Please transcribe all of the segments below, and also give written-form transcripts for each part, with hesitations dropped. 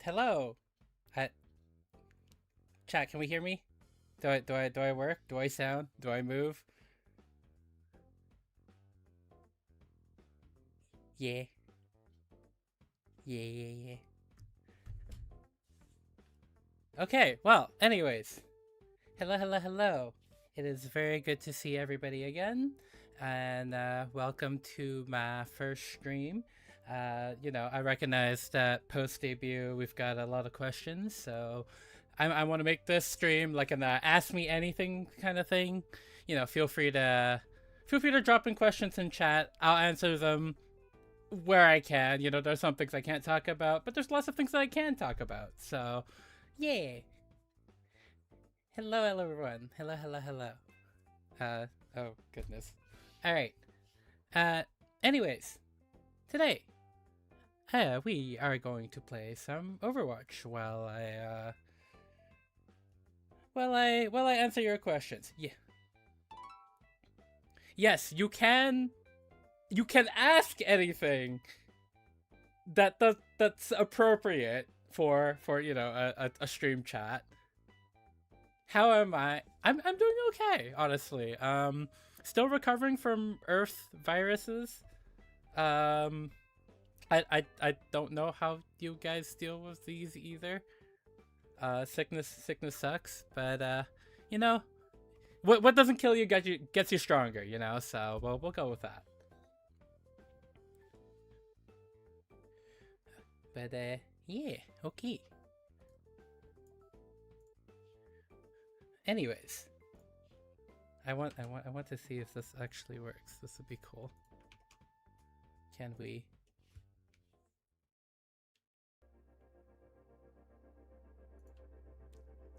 Hello. Chat, can we hear me? Do I work? Do I sound? Do I move? Yeah. Yeah. Okay, well, anyways. Hello. It is very good to see everybody again. And welcome to my first stream. You know, I recognize that post-debut we've got a lot of questions, so I want to make this stream like an ask me anything kind of thing. You know, feel free to drop in questions in chat. I'll answer them where I can. You know, there's some things I can't talk about, but there's lots of things that I can talk about. So, yeah. Hello everyone. Hello. Oh goodness. All right. Anyways, today, we are going to play some Overwatch while I answer your questions. Yeah. Yes, you can ask anything that's appropriate for you know a stream chat. How am I? I'm doing okay, honestly. Still recovering from Earth viruses. I don't know how you guys deal with these either. Sickness sucks, but you know, what doesn't kill you gets you stronger, you know. So we'll go with that. But yeah, okay. Anyways, I want to see if this actually works. This would be cool. Can we?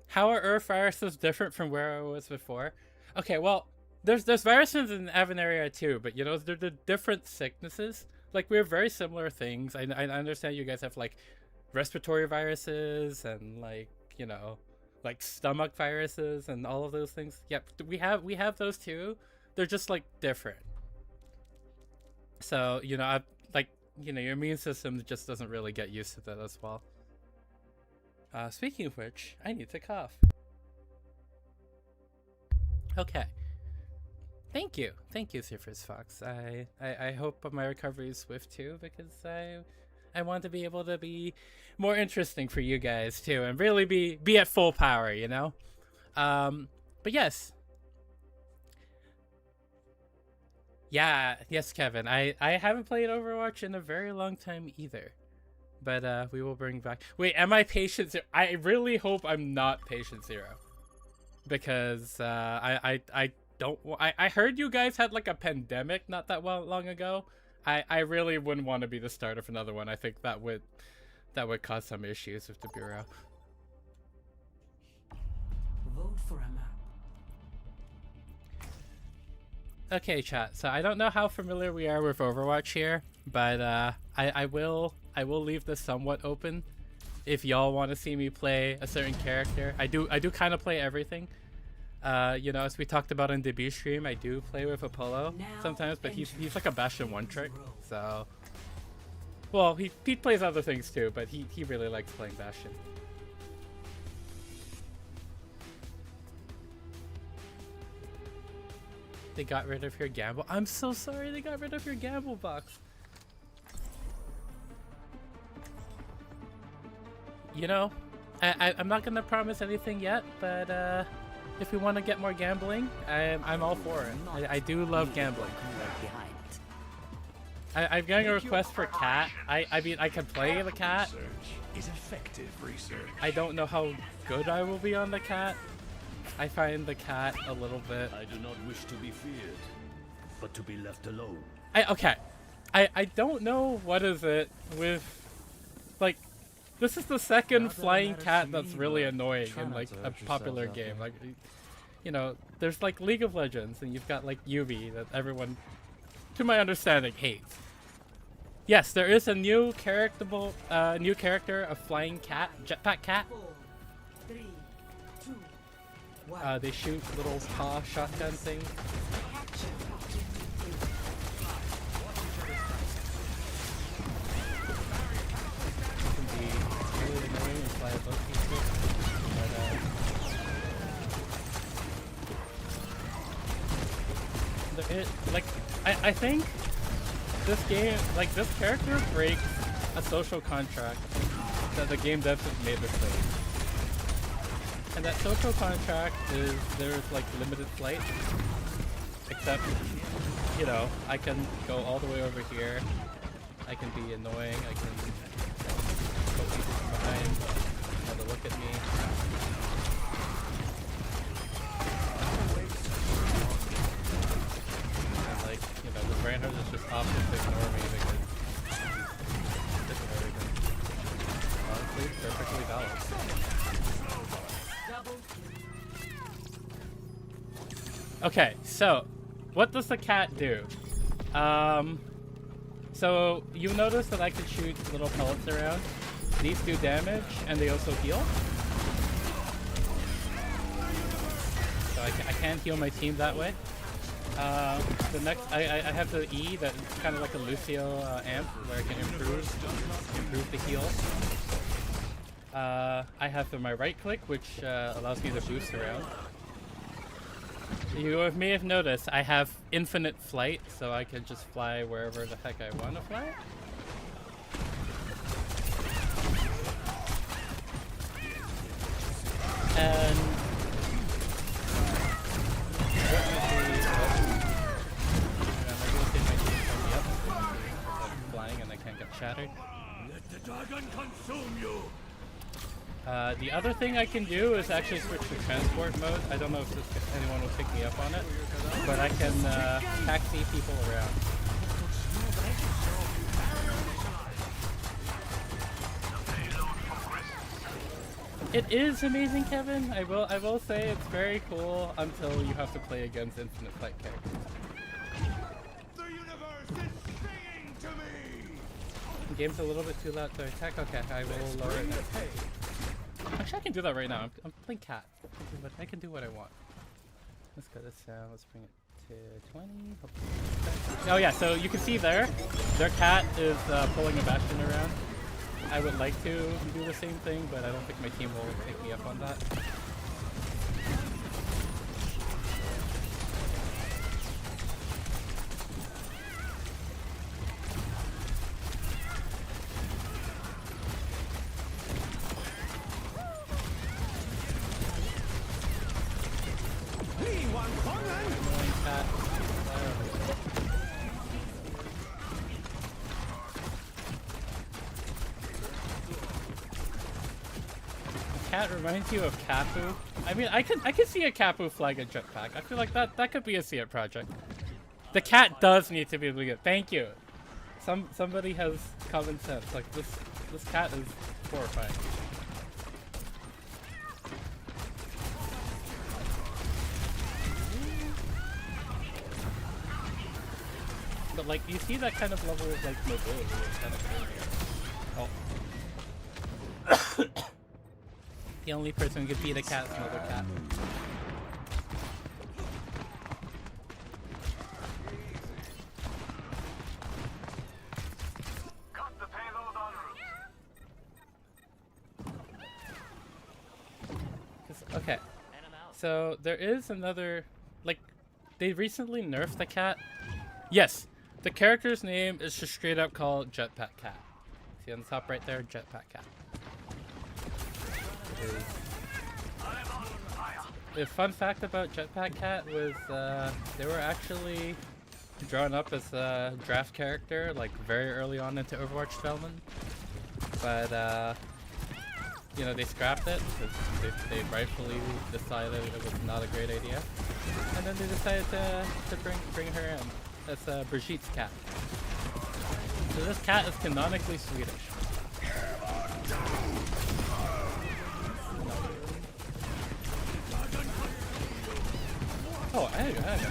How are Earth viruses different from where I was before? Okay, well, there's viruses in Avenaria too, but you know, they're the different sicknesses. Like, we have very similar things. I understand you guys have like respiratory viruses and like, you know, like stomach viruses and all of those things. Yep, we have those too. They're just like different. So, you know, your immune system just doesn't really get used to that as well. Speaking of which, I need to cough. Okay. Thank you, Surface Fox. I hope my recovery is swift too, because I want to be able to be more interesting for you guys too, and really be at full power, you know. But yes. Yeah, yes, Kevin. I haven't played Overwatch in a very long time either. But we will bring back. Wait, am I patient zero? I really hope I'm not patient zero, because I don't. I heard you guys had like a pandemic not that long ago. I really wouldn't want to be the start of another one. I think that would cause some issues with the bureau. Vote for a map. Okay, chat. So I don't know how familiar we are with Overwatch here, but I will leave this somewhat open. If y'all want to see me play a certain character, I do kind of play everything. You know, as we talked about in debut stream, I do play with Apollo sometimes, but he's like a Bastion one trick. So, well, he plays other things too, but he really likes playing Bastion. They got rid of your gamble. I'm so sorry they got rid of your gamble box. You know, I'm not gonna promise anything yet, but if we want to get more gambling, I'm all for it. I do love gambling. I'm getting a request for cat. I mean, I can play the cat. Is effective research. I don't know how good I will be on the cat. I find the cat a little bit. I do not wish to be feared, but to be left alone. Okay. I don't know what is it with, like, this is the second flying cat that's really annoying in like a popular game. Like, you know, there's like League of Legends, and you've got like Yubi that everyone, to my understanding, hates. Yes, there is a new character, a flying cat, jetpack cat. 4, 3, 2, They shoot little paw shotgun things. It can be really annoying and fly above people, but I think this game, like this character breaks a social contract that the game devs have made this way. And that social contract is there's like limited flight. Except, you know, I can go all the way over here. I can be annoying. I can poke people from behind. Have a look at me. And like, you know, the brain is just opting to ignore me because it's ignoring me. Honestly, perfectly balanced. Okay, so what does the cat do? So you notice that I can shoot little pellets around. These do damage and they also heal. So I can heal my team that way. The next, I have the E that's kind of like a Lucio amp where I can improve the heal. I have my right click, which allows me to boost around. You may have noticed I have infinite flight, so I can just fly wherever the heck I want to fly. And what you see, I'm going to take my team from me up because I'm flying and I can't get shattered. Let the dragon consume you. The other thing I can do is actually switch to transport mode. I don't know if anyone will pick me up on it, but I can taxi people around. It is amazing, Kevin. I will say it's very cool until you have to play against infinite flight characters. The universe is singing to me. The game's a little bit too loud to attack. Okay, I will lower it now. Actually, I can do that right now. I'm playing cat. I can do what I want. Let's go this down. Let's bring it to 20. Oh yeah, so you can see there, their cat is pulling a bastion around. I would like to do the same thing, but I don't think my team will take me up on that. Cat reminds you of Kapu. I mean, I can see a Kapu flag a jetpack. I feel like that could be a SIAT project. The cat does need to be able to get. Thank you. Somebody has common sense. Like this cat is horrifying. But like you see that kind of level of like mobility. It's kind of crazy. Oh. The only person who could beat a cat is another cat. Cut the payload en route. Okay, so there is another, like, they recently nerfed the cat. Yes, the character's name is just straight up called Jetpack Cat. See on the top right there, Jetpack Cat. The fun fact about Jetpack Cat was they were actually drawn up as a draft character like very early on into Overwatch development, but you know, they scrapped it because they rightfully decided it was not a great idea, and then they decided to bring her in. That's Brigitte's cat. So this cat is canonically Swedish. Oh, I got it.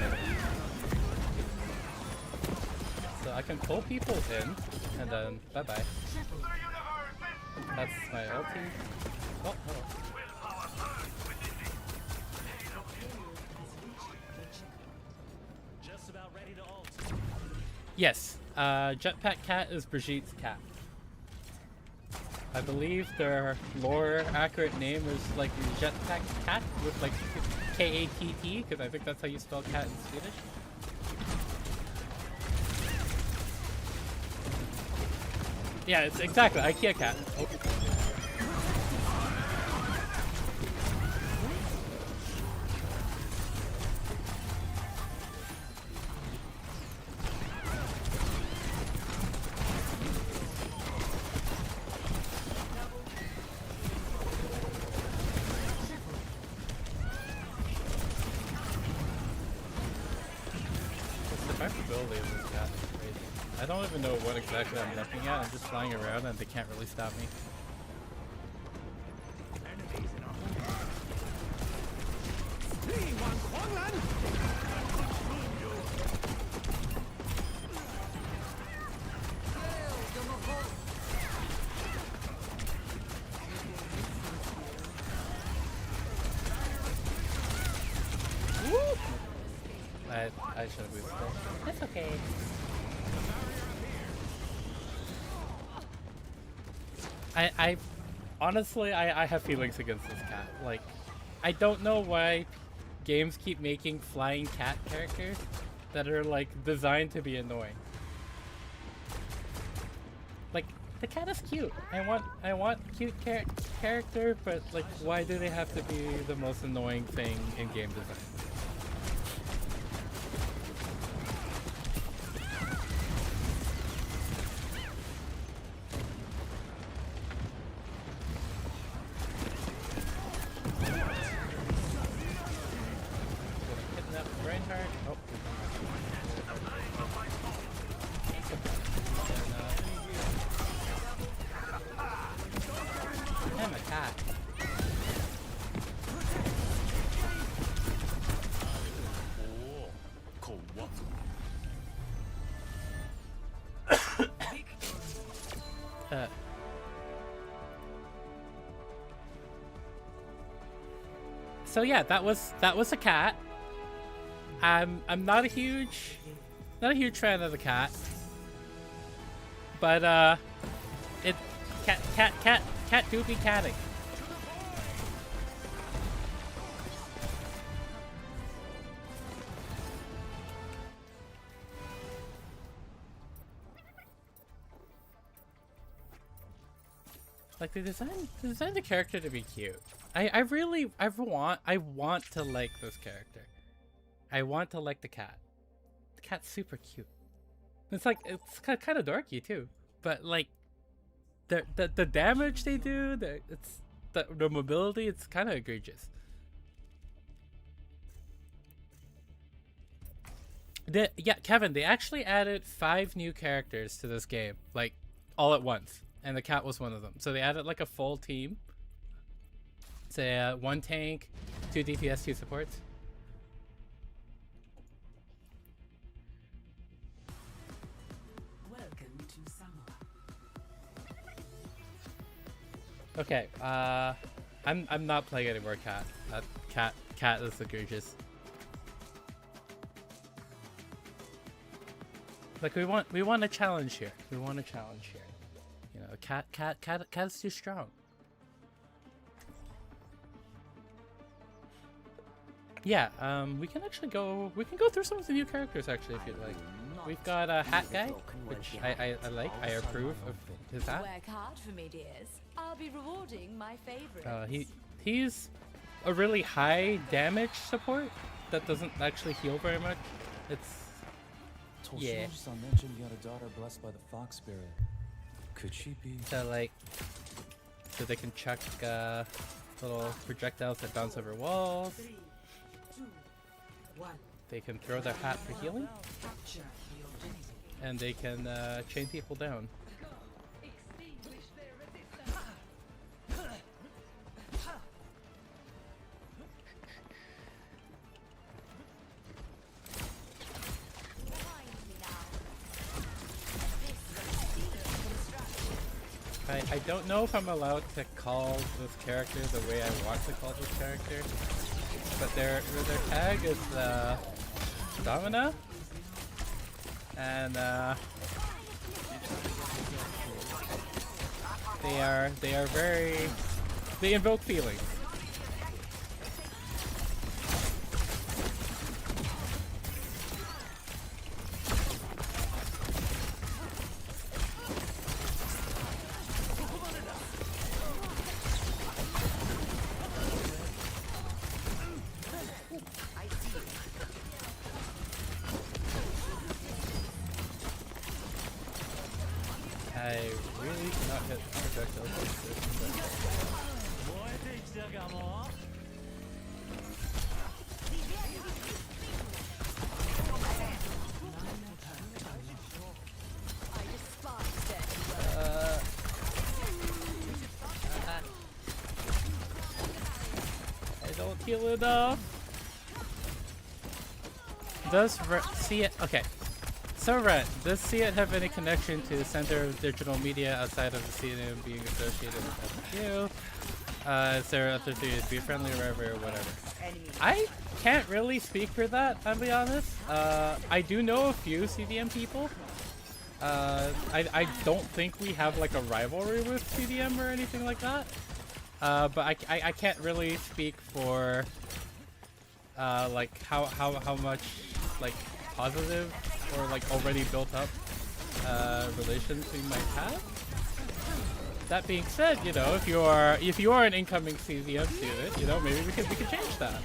So I can pull people in, and then bye-bye. That's my ulti. Oh, hello. Yes, Jetpack Cat is Brigitte's cat. I believe their more accurate name is like Jetpack Cat with like K-A-T-T, because I think that's how you spell cat in Swedish. Yeah, it's exactly IKEA cat. Oh. Survivability of this cat is crazy. I don't even know what exactly I'm looking at. I'm just flying around and they can't really stop me. I should have moved there. That's okay. I honestly, I have feelings against this cat. Like, I don't know why games keep making flying cat characters that are like designed to be annoying. Like, the cat is cute. I want cute character, but like, why do they have to be the most annoying thing in game design? So yeah, that was a cat. I'm not a huge fan of the cat, but it cat do be catting. Like, they designed the character to be cute. I want to like this character. I want to like the cat. The cat's super cute. It's like, it's kind of dorky too, but like the damage they do, the mobility, it's kind of egregious. Yeah, Kevin, they actually added 5 new characters to this game, like all at once, and the cat was one of them. So they added like a full team. Say 1 tank, 2 DPS, 2 supports. Welcome to summer. Okay, I'm not playing any more cat. Cat is egregious. Like, we want a challenge here. We want a challenge here. You know, cat's too strong. Yeah, we can go through some of the new characters actually, if you'd like. We've got a hat guy, which I like. I approve of his hat. Work hard for me, dears. I'll be rewarding my favorite. He's a really high damage support that doesn't actually heal very much. It's yeah. mentioned you had a daughter blessed by the fox spirit. Could she be? So like, so they can chuck little projectiles that bounce over walls. 3, 2, 1. They can throw their hat for healing, Capture the objective. and they can chain people down. I don't know if I'm allowed to call this character the way I want to call this character, but their tag is Domina. and they are very, they invoke feelings. I really cannot hit projectiles like this, I don't heal enough. Does see it? Okay. So Wren, does SIAT have any connection to the Center of Digital Media outside of the CNN being associated with SFU? Is there other theories to be friendly or whatever or whatever? I can't really speak for that, I'll be honest. I do know a few CDM people. I don't think we have like a rivalry with CDM or anything like that. But I can't really speak for like how much like positive or like already built up relations we might have. That being said, you know, if you are an incoming CDM student, you know, maybe we can change that.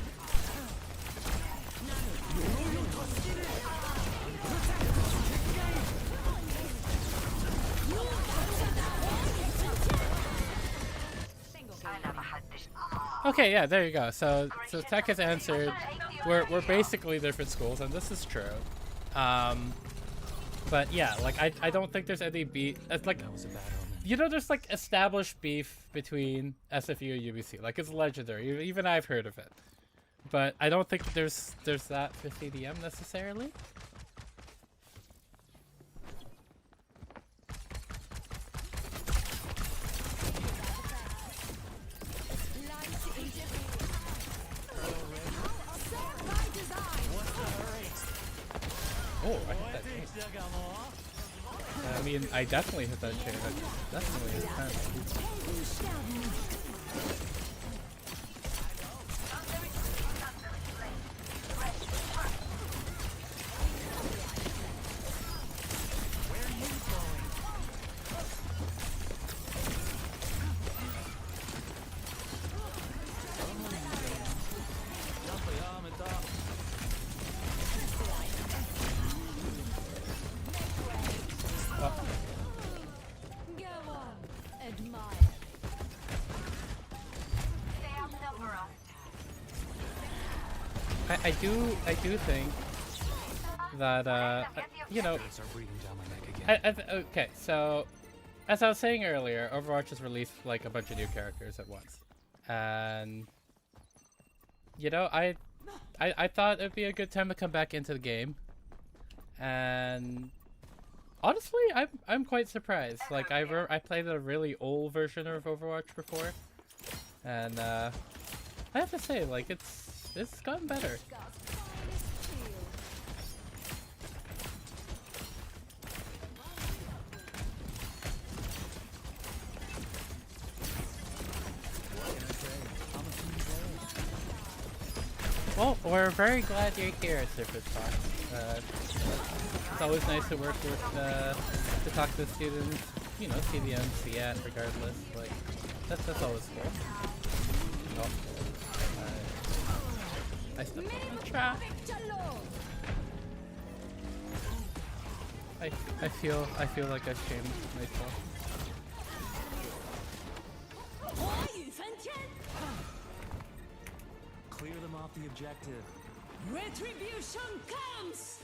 Okay, yeah, there you go. So Tech has answered. We're basically different schools, and this is true. But yeah, like I don't think there's any beef. It's like, you know, there's like established beef between SFU and UBC. Like it's legendary. Even I've heard of it. But I don't think there's that for CDM necessarily. Oh, I hit that chain. I mean, I definitely hit that chain. That definitely is kind I do think that you know, okay, so as I was saying earlier, Overwatch has released like a bunch of new characters at once, and you know, I thought it'd be a good time to come back into the game, and honestly, I'm quite surprised. Like I played a really old version of Overwatch before, and I have to say, like it's gotten better. Well, we're very glad you're here, Surface Fox. It's always nice to work with, to talk to students, you know, CDM, SIAT, regardless. Like, that's always cool. Oh, I stepped on the trap. I feel like I've shamed myself. Clear them off the objective. Retribution comes!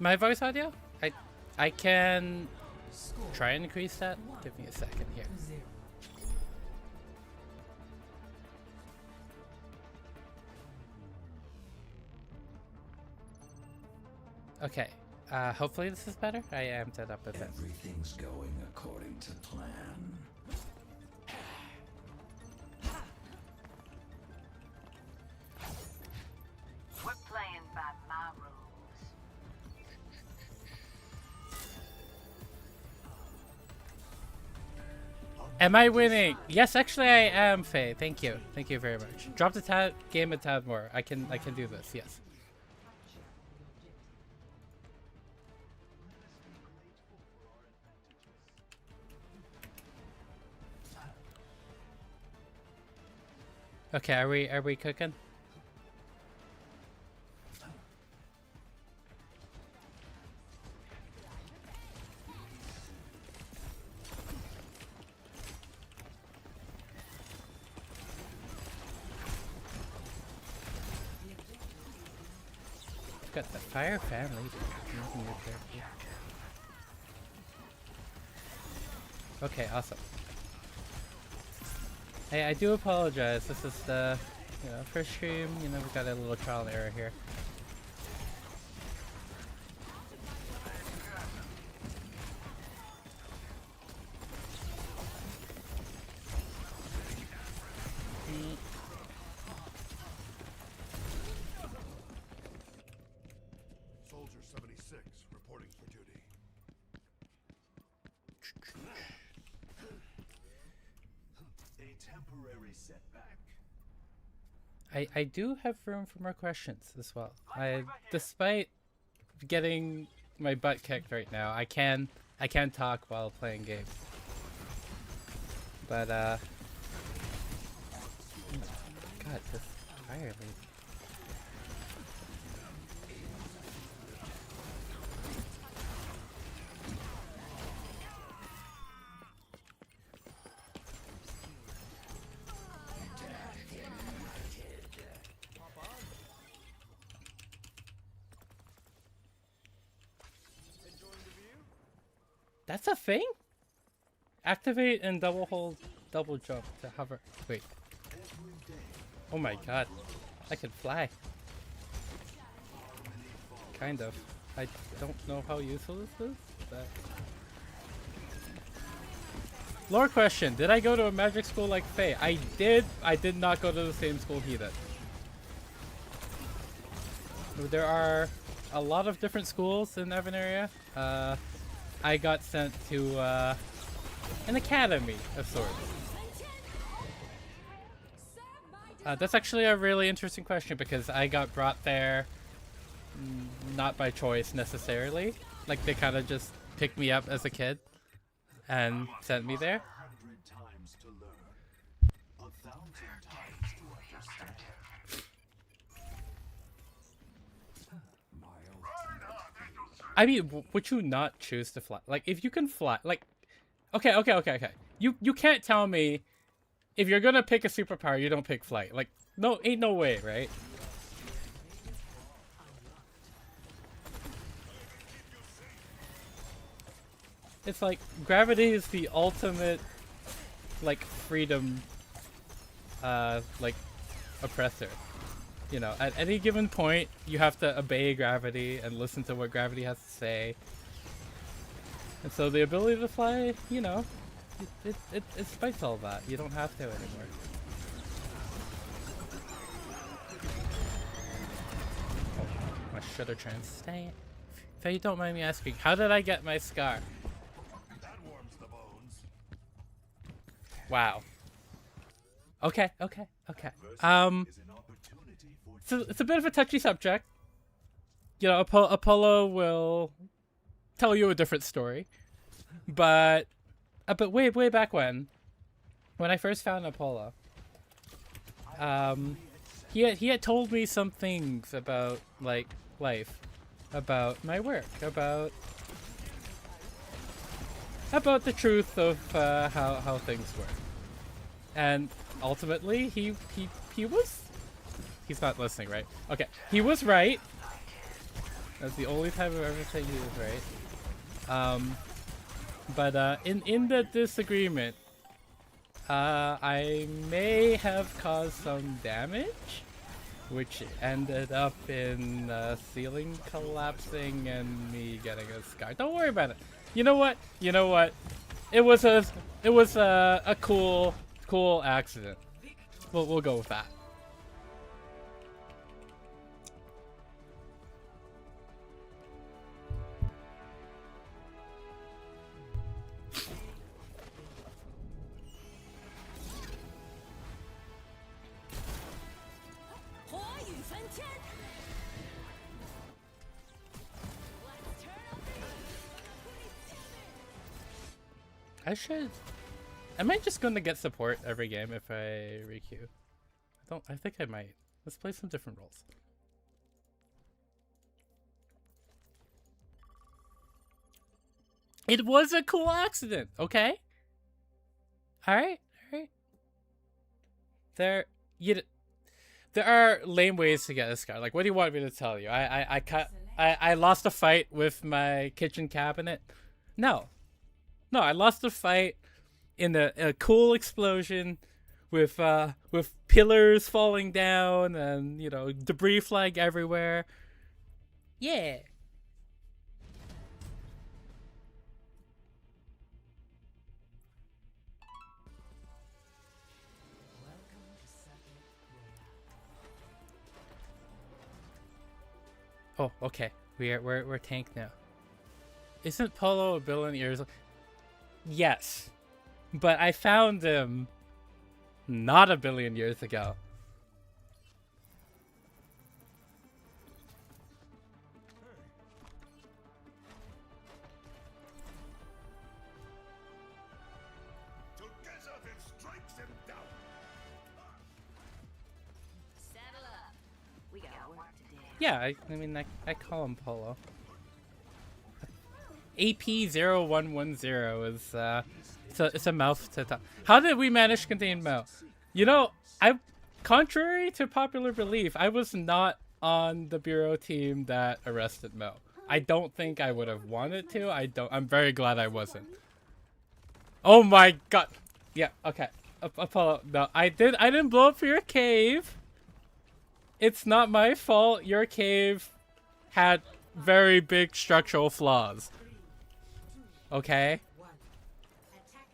My voice audio? I can try and increase that. Give me a second here. Okay. Hopefully this is better. I amped it up a bit. Everything's going according to plan. We're playing by my rules. Am I winning? Yes, actually I am, Faye. Thank you. Thank you very much. Drop the game a tad more. I can do this. Yes. Okay, are we cooking? Got the fire family. Okay, awesome. Hey, I do apologize. This is the first stream. We got a little trial and error here. Soldier 76 reporting for duty. A temporary setback. I do have room for more questions as well. Despite getting my butt kicked right now, I can talk while playing games. But God, this fire lead. That's a thing? Activate and double hold, double jump to hover. Wait. Oh my god. I can fly. Kind of. I don't know how useful this is, but... Lore question. Did I go to a magic school like Faye? I did. I did not go to the same school he did. There are a lot of different schools in Evan I got sent to an academy of sorts. That's actually a really interesting question because I got brought there not by choice necessarily. Like they kind of just picked me up as a kid and sent me there. I mean, would you not choose to fly? Like, if you can fly, like, okay. You can't tell me if you're gonna pick a superpower, you don't pick flight. Like, no, ain't no way, right? It's like, gravity is the ultimate, like, freedom, like, oppressor. You know, at any given point, you have to obey gravity and listen to what gravity has to say. And so the ability to fly, you know, it fights all that. You don't have to anymore. Oh, I should have tried to stay. If you don't mind me asking, how did I get my scar? That warms the bones. Wow. Okay. It's a bit of a touchy subject. You know, Apollo will tell you a different story, but way back when I first found Apollo, he had told me some things about like life, about my work, about the truth of how things work, and ultimately he was. He's not listening, right? Okay, he was right. That's the only time I've ever said he was right. But in the disagreement, I may have caused some damage, which ended up in ceiling collapsing and me getting a scar. Don't worry about it. You know what? You know what? It was a cool accident. We'll go with that. Am I just gonna get support every game if I requeue? I think I might. Let's play some different roles. It was a cool accident, okay? Alright. There are lame ways to get this guy. Like, what do you want me to tell you? I lost a fight with my kitchen cabinet. No, I lost a fight in a cool explosion with pillars falling down and, you know, debris flying everywhere. Yeah. Oh, okay. We're tank now. Isn't Polo a billion years old? Yes. But I found him not a billion years ago. Together it strikes him down. Saddle up. We got work to do. Yeah, I mean, I call him Polo. AP0110 is, it's a mouth to talk. How did we manage to contain Mo? You know, contrary to popular belief, I was not on the Bureau team that arrested Mo. I don't think I would have wanted to. I'm very glad I wasn't. Oh my god. Yeah, okay. Apollo, no, I didn't blow up your cave. It's not my fault. Your cave had very big structural flaws. Okay?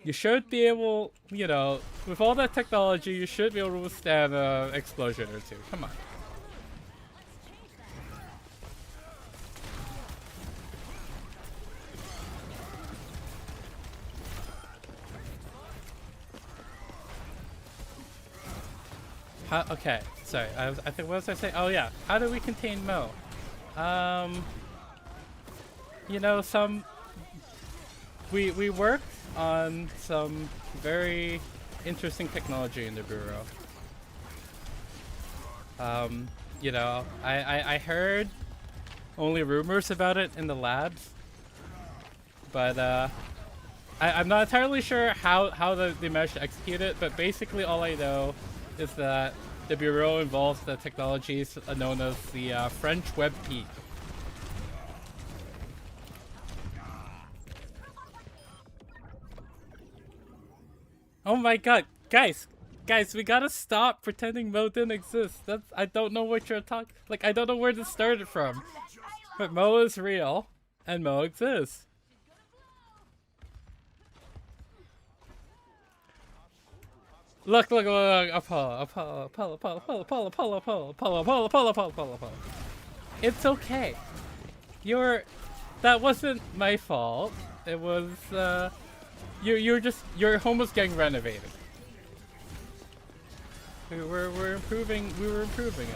You should be able, you know, with all that technology, you should be able to withstand an explosion or two. Come on. Okay, sorry. I think, what was I saying? Oh yeah, how do we contain Mo? You know, we worked on some very interesting technology in the Bureau. You know, I heard only rumors about it in the labs, but I'm not entirely sure how they managed to execute it, but basically all I know is that the Bureau involves the technologies known as the French Web P. Oh my god, guys, we gotta stop pretending Mo didn't exist. I don't know what you're talking, like, I don't know where this started from. But Mo is real, and Mo exists. Look, Apollo. It's okay. That wasn't my fault. It was, your home was getting renovated. We were improving it.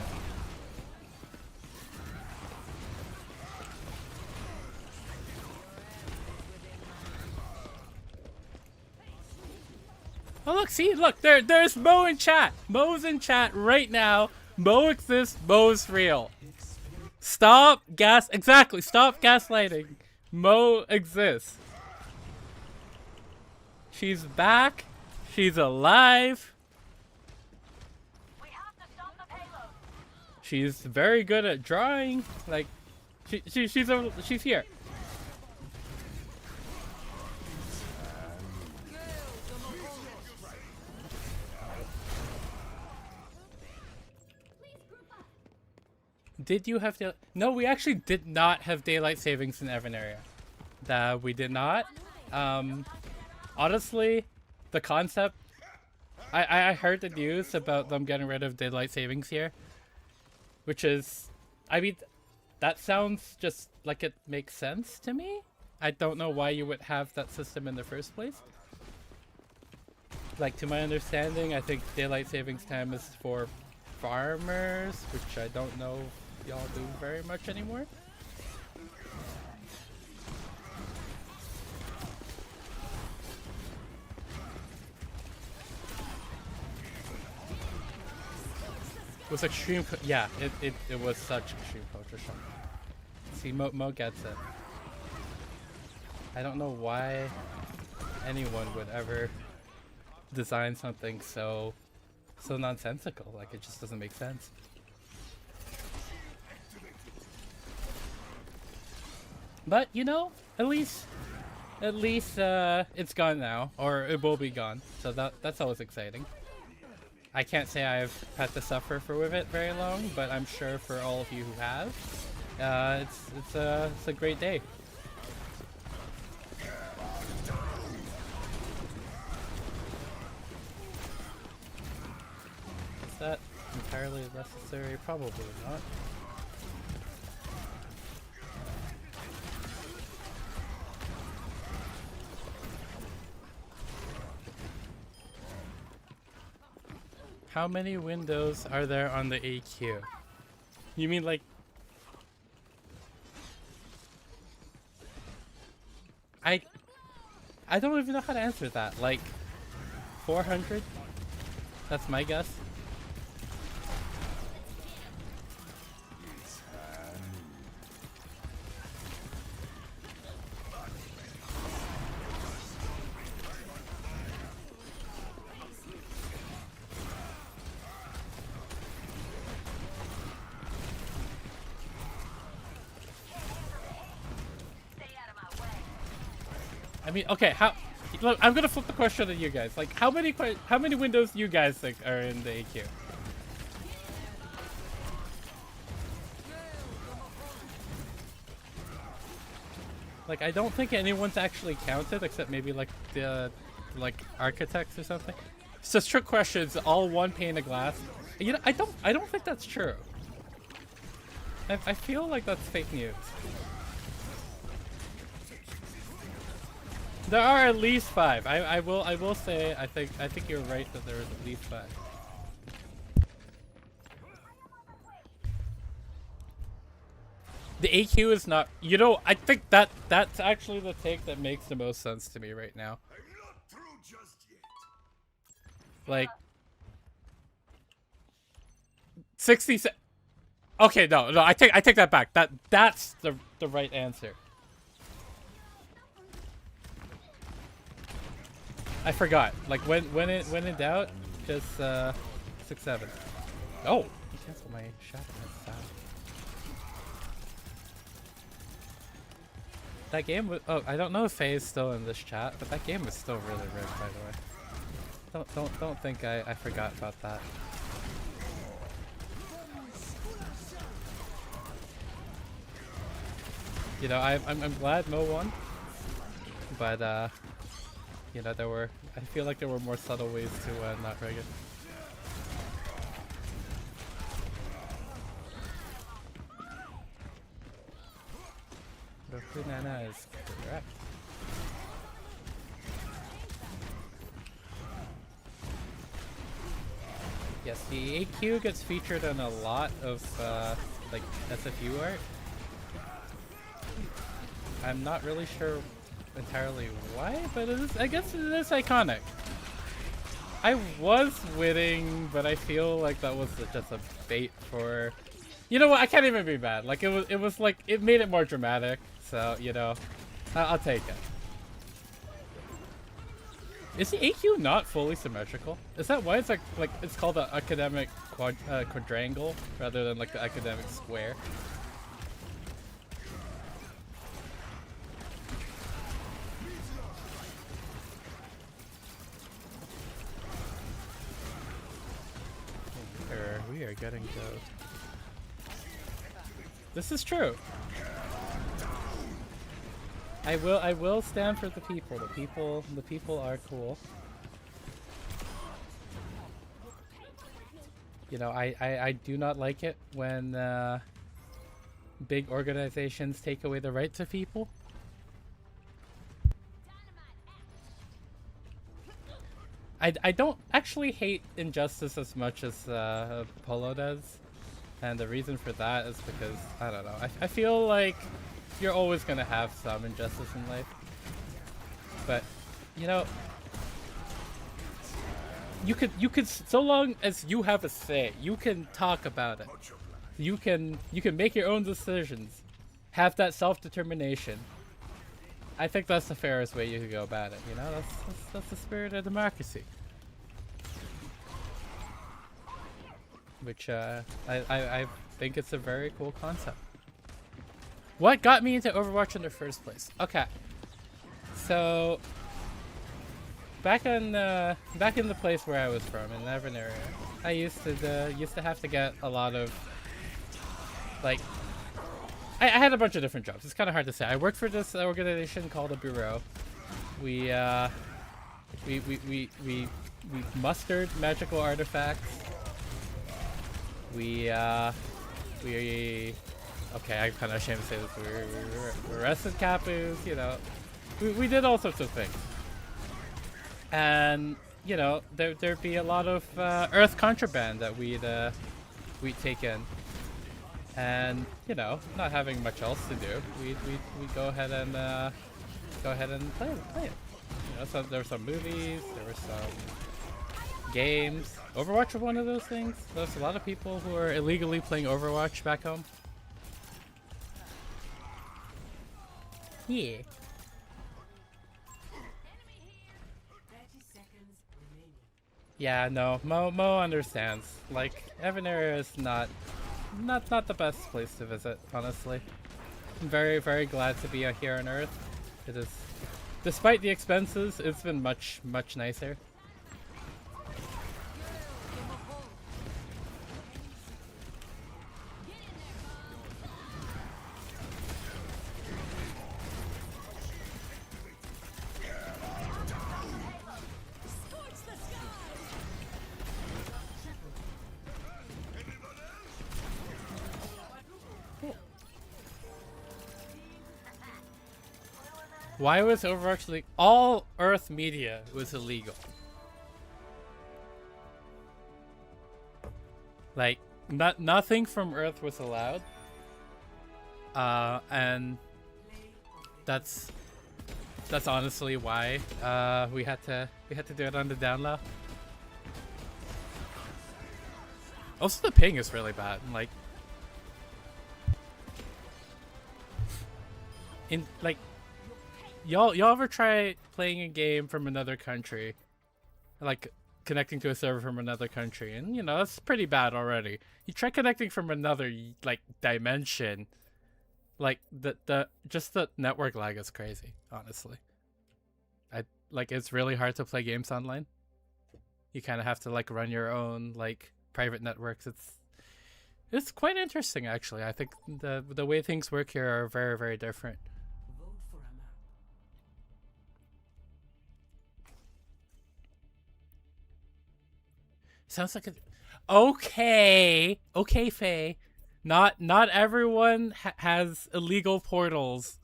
Oh look, there's Mo in chat. Mo's in chat right now. Mo exists, Mo's real. Stop gaslighting. Mo exists. She's back. She's alive. We have to stop the payload. She's very good at drawing. Like, She's here. Did you have to? No, we actually did not have daylight savings in Evan area. We did not. Honestly, the concept. I heard the news about them getting rid of daylight savings here, which is, I mean, that sounds just like it makes sense to me. I don't know why you would have that system in the first place. Like, to my understanding, I think daylight savings time is for farmers, which I don't know if y'all do very much anymore. It was extreme, yeah, it was such extreme culture shock. See, Mo gets it. I don't know why anyone would ever design something so nonsensical. Like, it just doesn't make sense. But you know, at least it's gone now, or it will be gone. So that's always exciting. I can't say I've had to suffer with it very long, but I'm sure for all of you who have, it's a great day. Is that entirely necessary? Probably not. How many windows are there on the AQ? You mean like... I don't even know how to answer that. Like 400? That's my guess. I mean, okay, look, I'm gonna flip the question to you guys. Like, how many windows you guys think are in the AQ? Like, I don't think anyone's actually counted except maybe like the architects or something. It's just trick questions, all one pane of glass. You know, I don't think that's true. I feel like that's fake news. There are at least 5. I will say I think you're right that there is at least 5. The AQ is not, you know, I think that's actually the take that makes the most sense to me right now. Like 60. Okay, no, I take that back. That's the right answer. I forgot. Like when in doubt, just 6-7. Oh, he canceled my shot. That game was. Oh, I don't know if Faye is still in this chat, but that game was still really rigged, by the way. Don't think I forgot about that. You know, I'm glad Mo won, but you know, I feel like there were more subtle ways to not rig it. Banana is correct. Yes, the AQ gets featured on a lot of like SFU art. I'm not really sure entirely why, but it is, I guess it is iconic. I was winning, but I feel like that was just a bait for, you know what, I can't even be mad. Like it was like, it made it more dramatic, so you know, I'll take it. Is the AQ not fully symmetrical? Is that why it's like it's called the academic quadrangle rather than like the academic square? we are getting killed. This is true. I will stand for the people. The people are cool. You know, I do not like it when big organizations take away the rights of people. I don't actually hate injustice as much as Polo does, and the reason for that is because, I don't know, I feel like you're always gonna have some injustice in life, but you know, you could so long as you have a say, you can talk about it, you can make your own decisions, have that self-determination. I think that's the fairest way you could go about it, you know? That's the spirit of democracy. Which, I think it's a very cool concept. What got me into Overwatch in the first place? Okay. So, back in the place where I was from, in the Wren area, I used to have to get a lot of, like, I had a bunch of different jobs. It's kind of hard to say. I worked for this organization called a bureau. We mustered magical artifacts. Okay, I'm kind of ashamed to say this. We arrested capus. You know, we did all sorts of things. And you know, there'd be a lot of earth contraband that we'd take in. And you know, not having much else to do, we'd go ahead and play it. You know, so there were some movies, there were some games. Overwatch was one of those things. There's a lot of people who are illegally playing Overwatch back home. Yeah. Yeah, no, Mo understands. Like, Wren area is not the best place to visit, honestly. I'm very, very glad to be here on Earth. It is, despite the expenses, it's been much, much nicer. Why was Overwatch legal? All Earth media was illegal. Like, nothing from Earth was allowed. And that's honestly why we had to do it on the down low. Also, the ping is really bad. Like, y'all ever try playing a game from another country, like connecting to a server from another country, and you know, that's pretty bad already. You try connecting from another like dimension, like just the network lag is crazy, honestly. It's really hard to play games online. You kind of have to like run your own like private networks. It's quite interesting, actually. I think the way things work here are very, very different. Sounds like a... Okay, Faye. Not everyone has illegal portals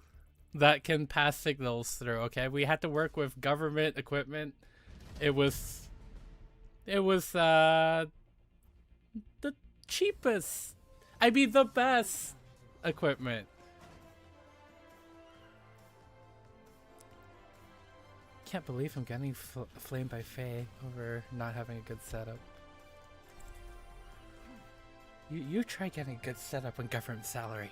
that can pass signals through, okay? We had to work with government equipment. It was the cheapest, I mean the best equipment. Can't believe I'm getting flamed by Faye over not having a good setup. You try getting a good setup on government salary.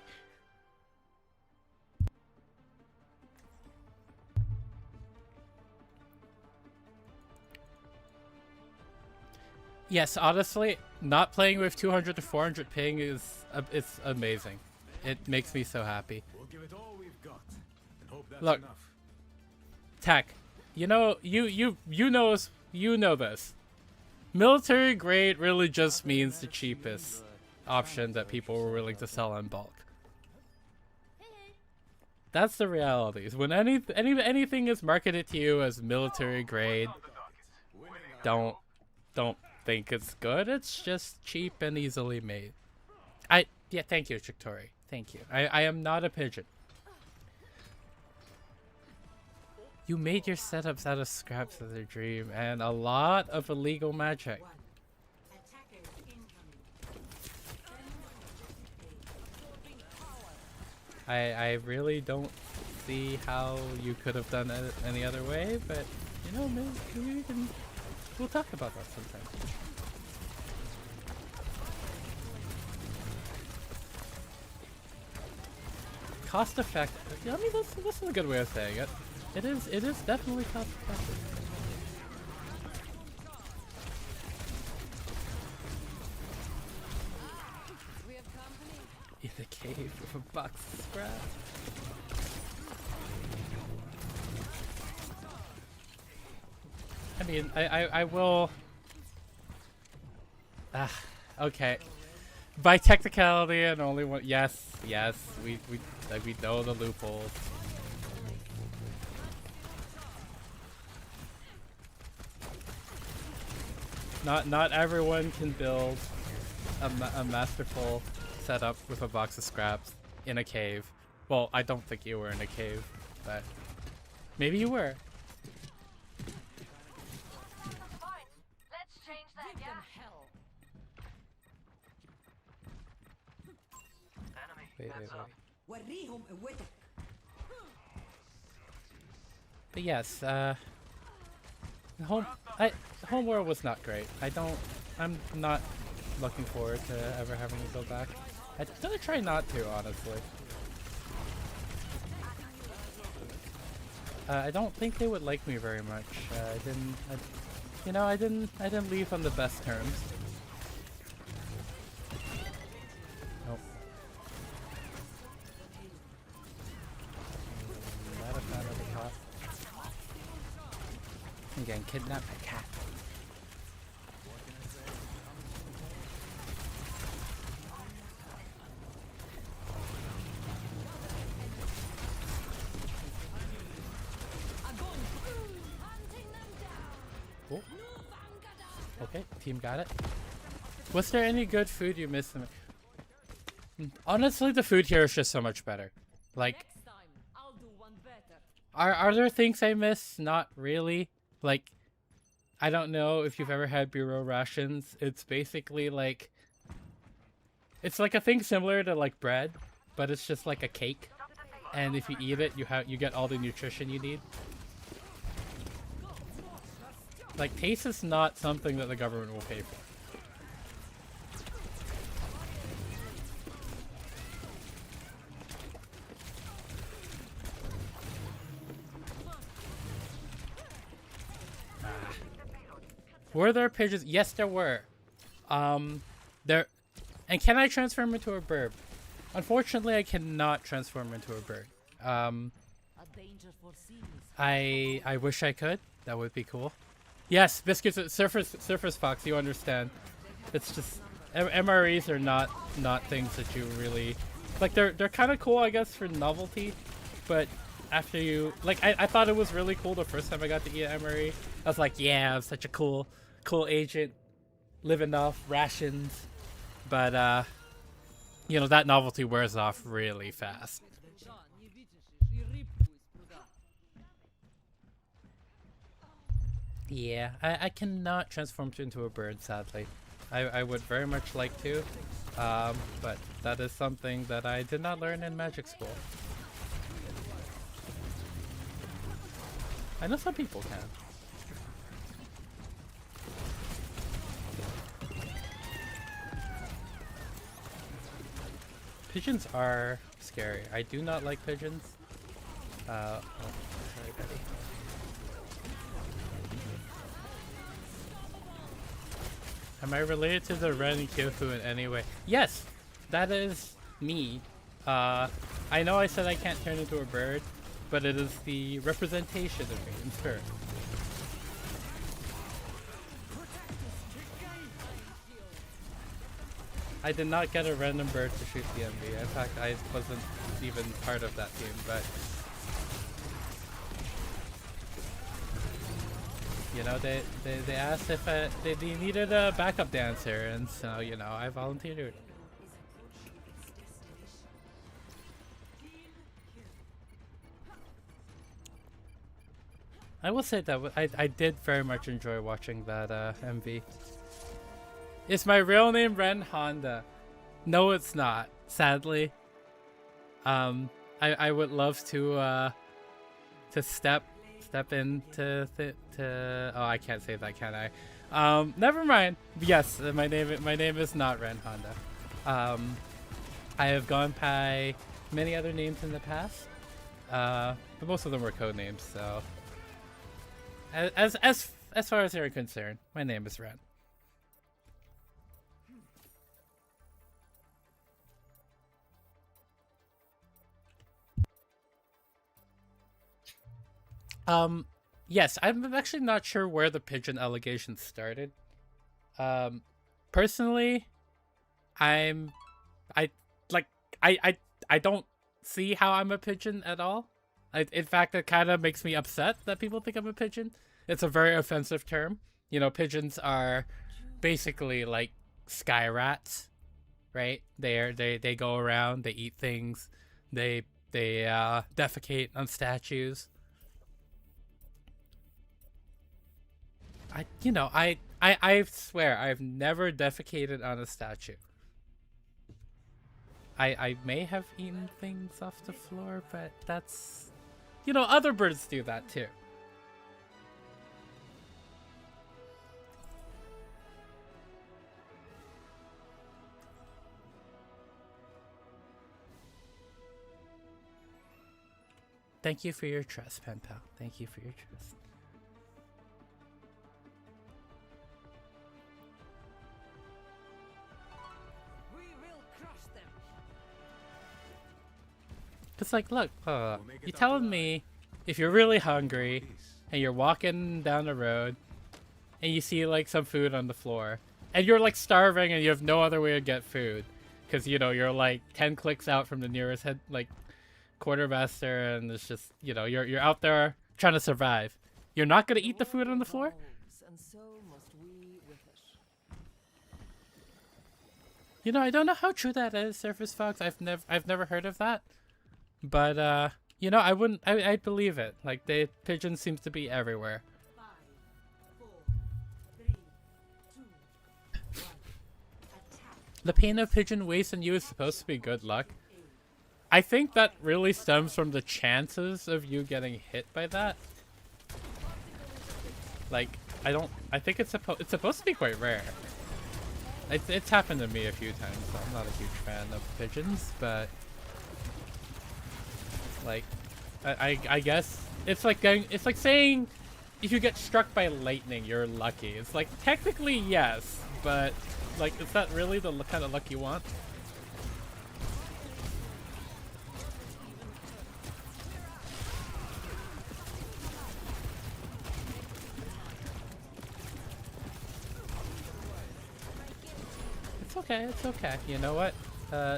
Yes, honestly, not playing with 200 to 400 ping it's amazing. It makes me so happy. We'll give it all we've got and hope that's Look, enough. Tech, you know, you know this. military grade really just means the cheapest option that people were willing to sell in bulk. That's the reality. When anything is marketed to you as military grade, don't think it's good. It's just cheap and easily made. Yeah, thank you, Chiktori. Thank you. I am not a pigeon. You made your setups out of scraps of their dream and a lot of illegal magic. I really don't see how you could have done it any other way, but you know, maybe we'll talk about that sometime. Cost effective. I mean, this is a good way of saying it. It is definitely cost effective. In the cave with a box of scraps. I mean, I will. Okay. By technicality and only one. Yes, we know the loopholes. Not everyone can build a masterful setup with a box of scraps in a cave. Well, I don't think you were in a cave, but maybe you were. Let's change that, yeah? Wait. But yes, Homeworld was not great. I'm not looking forward to ever having to go back. I'm gonna try not to, honestly. I don't think they would like me very much. I didn't leave on the best terms. Nope. Not a fan of the cat. I'm getting kidnapped by cat. Cool. Okay, team got it. Was there any good food you missed? Honestly, the food here is just so much better. Like, are there things I miss? Not really. Like, I don't know if you've ever had bureau rations. It's basically like, it's like a thing similar to like bread, but it's just like a cake. And if you eat it, you get all the nutrition you need. Like, taste is not something that the government will pay for. Were there pigeons? Yes, there were. And can I transform into a bird? Unfortunately, I cannot transform into a bird. I wish I could. That would be cool. Yes, biscuits, surface fox. You understand? It's just MREs are not things that you really like. They're kind of cool, I guess, for novelty, but after you like, I thought it was really cool the first time I got to eat an MRE. I was like, yeah, I'm such a cool agent, living off rations, but you know, that novelty wears off really fast. Yeah, I cannot transform into a bird, sadly. I would very much like to, but that is something that I did not learn in magic school. I know some people can. Pigeons are scary. I do not like pigeons. Oh, sorry, Betty. Am I related to the Wren Kyofu in any way? Yes, that is me. I know I said I can't turn into a bird, but it is the representation of me, sure. I did not get a random bird to shoot the MV. In fact, I wasn't even part of that team, but you know, they asked if they needed a backup dancer, and so, you know, I volunteered. I will say that I did very much enjoy watching that MV. Is my real name Wren Honda? No, it's not. Sadly. I would love to step into oh, I can't say that, can I? Never mind. Yes, my name is not Wren Honda. I have gone by many other names in the past, but most of them were code names. So, as far as you're concerned, my name is Wren. Yes, I'm actually not sure where the pigeon allegation started. Personally, I don't see how I'm a pigeon at all. In fact, it kind of makes me upset that people think I'm a pigeon. It's a very offensive term. You know, pigeons are basically like sky rats, right? They go around, they eat things, they defecate on statues. I swear I've never defecated on a statue. I may have eaten things off the floor, but that's, you know, other birds do that too. Thank you for your trust, pen pal. Thank you for your trust. Cause like, look, you telling me if you're really hungry and you're walking down the road and you see like some food on the floor and you're like starving and you have no other way to get food, cause you know you're like 10 clicks out from the nearest quartermaster, and it's just, you know, you're out there trying to survive. You're not gonna eat the food on the floor? You know, I don't know how true that is, Surface Fox. I've never heard of that. But, you know, I believe it. Like, the pigeon seems to be everywhere. 5, 4, 3, 2, 1. The pain of pigeon waste on you is supposed to be good luck. I think that really stems from the chances of you getting hit by that. Like, I think it's supposed to be quite rare. It's happened to me a few times, so I'm not a huge fan of pigeons, but like, I guess it's like saying if you get struck by lightning, you're lucky. It's like, technically yes, but like, is that really the kind of luck you want? It's okay, it's okay. You know what?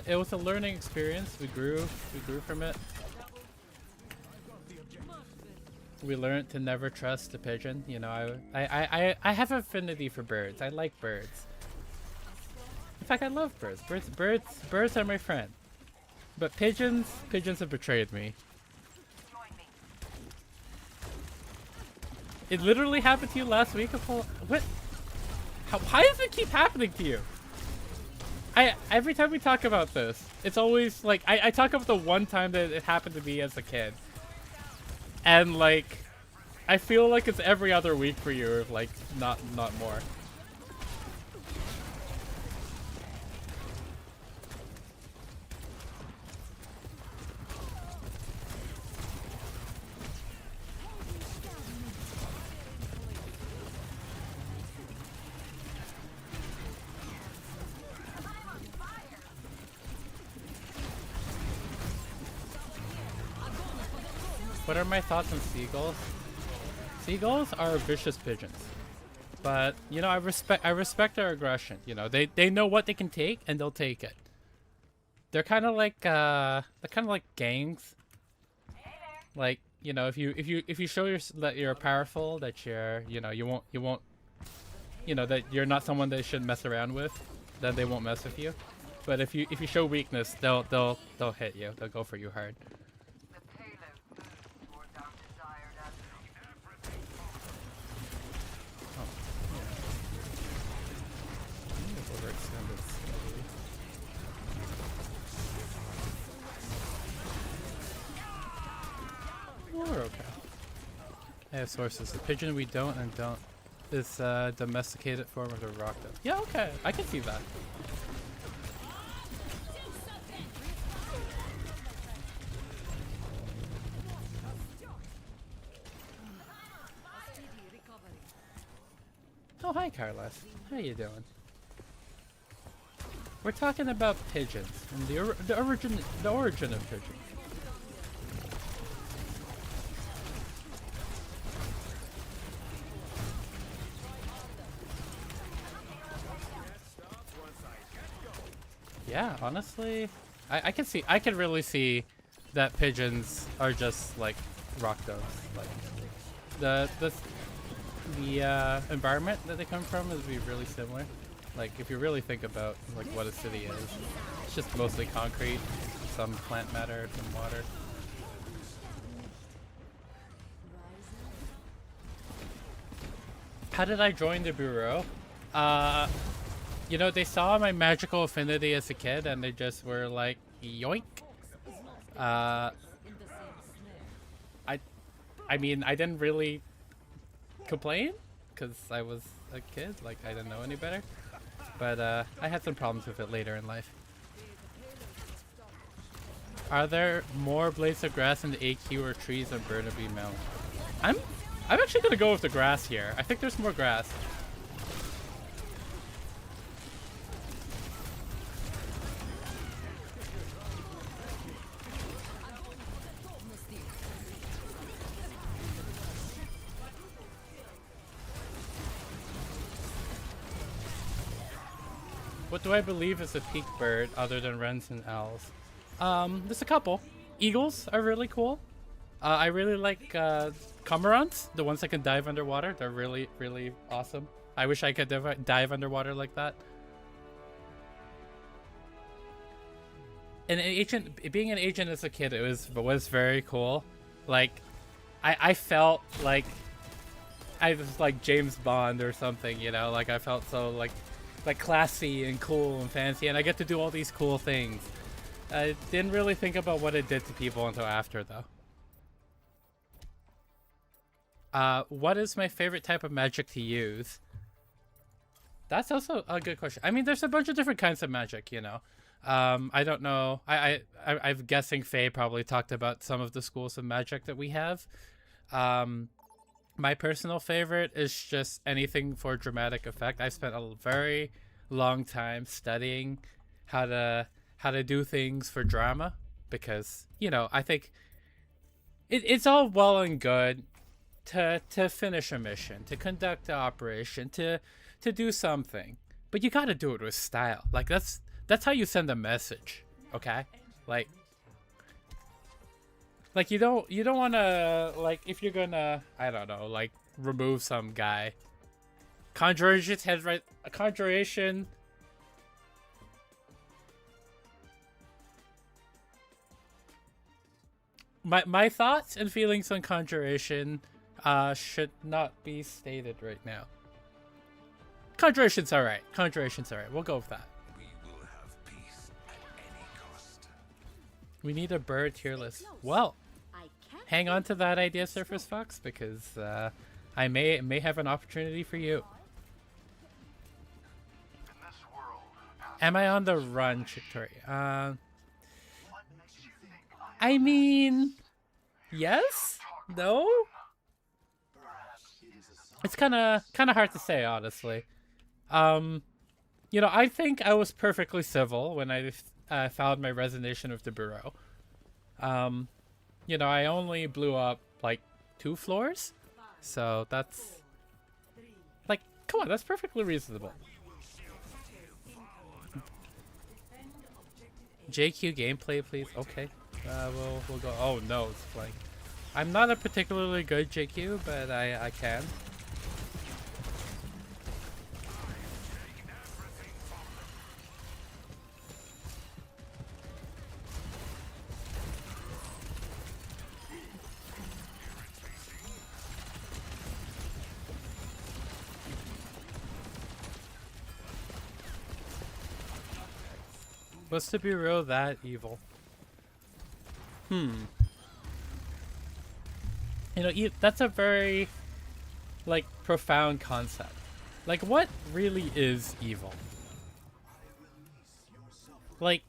It was a learning experience. We grew from it. We learned to never trust a pigeon. You know, I have affinity for birds. I like birds. In fact, I love birds. Birds are my friend. But pigeons have betrayed me. It literally happened to you last week. What? Why does it keep happening to you? Every time we talk about this, it's always like I talk about the one time that it happened to me as a kid. And like, I feel like it's every other week for you, or like not more. What are my thoughts on seagulls? Seagulls are vicious pigeons, But you know, I respect their aggression. You know, they know what they can take and they'll take it. They're kind of like gangs. Like, you know, if you show that you're powerful, that you're, you know, you won't, you know, that you're not someone they should mess around with, then they won't mess with you. But if you show weakness, they'll hit you. They'll go for you hard. The payload moves towards our desired outcome. Overextended slowly. We're okay. I have sources. The pigeon we don't is a domesticated form of the rock dove. Yeah, okay. I can see that. Oh, hi, Carlos. How you doing? We're talking about pigeons and the origin of pigeons. Yeah, honestly, I can really see that pigeons are just like rock doves. Like the environment that they come from is really similar. Like if you really think about like what a city is, it's just mostly concrete, some plant matter, some water. How did I join the bureau? You know, they saw my magical affinity as a kid and they just were like, yoink. I mean, I didn't really complain because I was a kid, like I didn't know any better. But I had some problems with it later in life. Are there more blades of grass in the AQ or trees on Burnaby Mountain? I'm actually gonna go with the grass here. I think there's more grass. What do I believe is a peak bird other than wrens and owls? There's a couple. Eagles are really cool. I really like cormorants, the ones that can dive underwater. They're really, really awesome. I wish I could dive underwater like that. And being an agent as a kid, it was very cool. Like, I felt like I was like James Bond or something, you know? Like I felt so like classy and cool and fancy, and I get to do all these cool things. I didn't really think about what it did to people until after, though. What is my favorite type of magic to use? That's also a good question. I mean, there's a bunch of different kinds of magic, you know. I don't know. I'm guessing Faye probably talked about some of the schools of magic that we have. My personal favorite is just anything for dramatic effect. I spent a very long time studying how to do things for drama because, you know, I think it's all well and good to finish a mission, to conduct an operation, to do something, but you got to do it with style. Like that's how you send a message, okay? Like you don't want to, like, if you're gonna, I don't know, like remove some guy. Conjuration's head right. A conjuration. My thoughts and feelings on conjuration should not be stated right now. Conjuration's alright. Conjuration's alright. We'll go with that. We will have peace at any cost. We need a bird tier list. Well, hang on to that idea, Surface Fox, because I may have an opportunity for you. In this world, Am I on the run, Victoria? what makes you think I mean, yes? No? It's kind of hard to say, honestly. You know, I think I was perfectly civil when I filed my resignation with the bureau. You know, I only blew up like 2 floors, so that's like Come on, that's perfectly reasonable. JQ gameplay, please. Okay. We'll go. Oh no, it's flank. I'm not a particularly good JQ, but I can. Was to be real that evil? You know, that's a very, like, profound concept. Like, what really is evil? Like,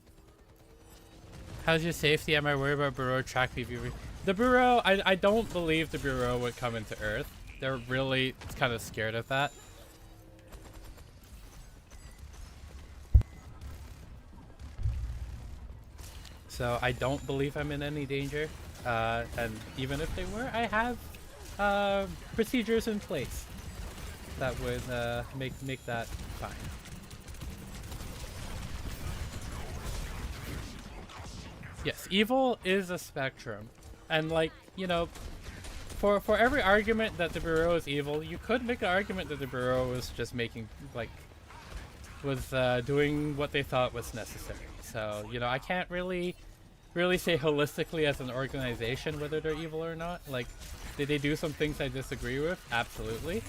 how's your safety? Am I worried about Bureau track PvP? The Bureau, I don't believe the Bureau would come into Earth. They're really kind of scared of that. So I don't believe I'm in any danger, and even if they were, I have procedures in place that would make that fine. Yes, evil is a spectrum, and like, you know, for every argument that the Bureau is evil, you could make an argument that the Bureau was just making, like, was doing what they thought was necessary. So, you know, I can't really say holistically as an organization whether they're evil or not. Like, did they do some things I disagree with? Absolutely.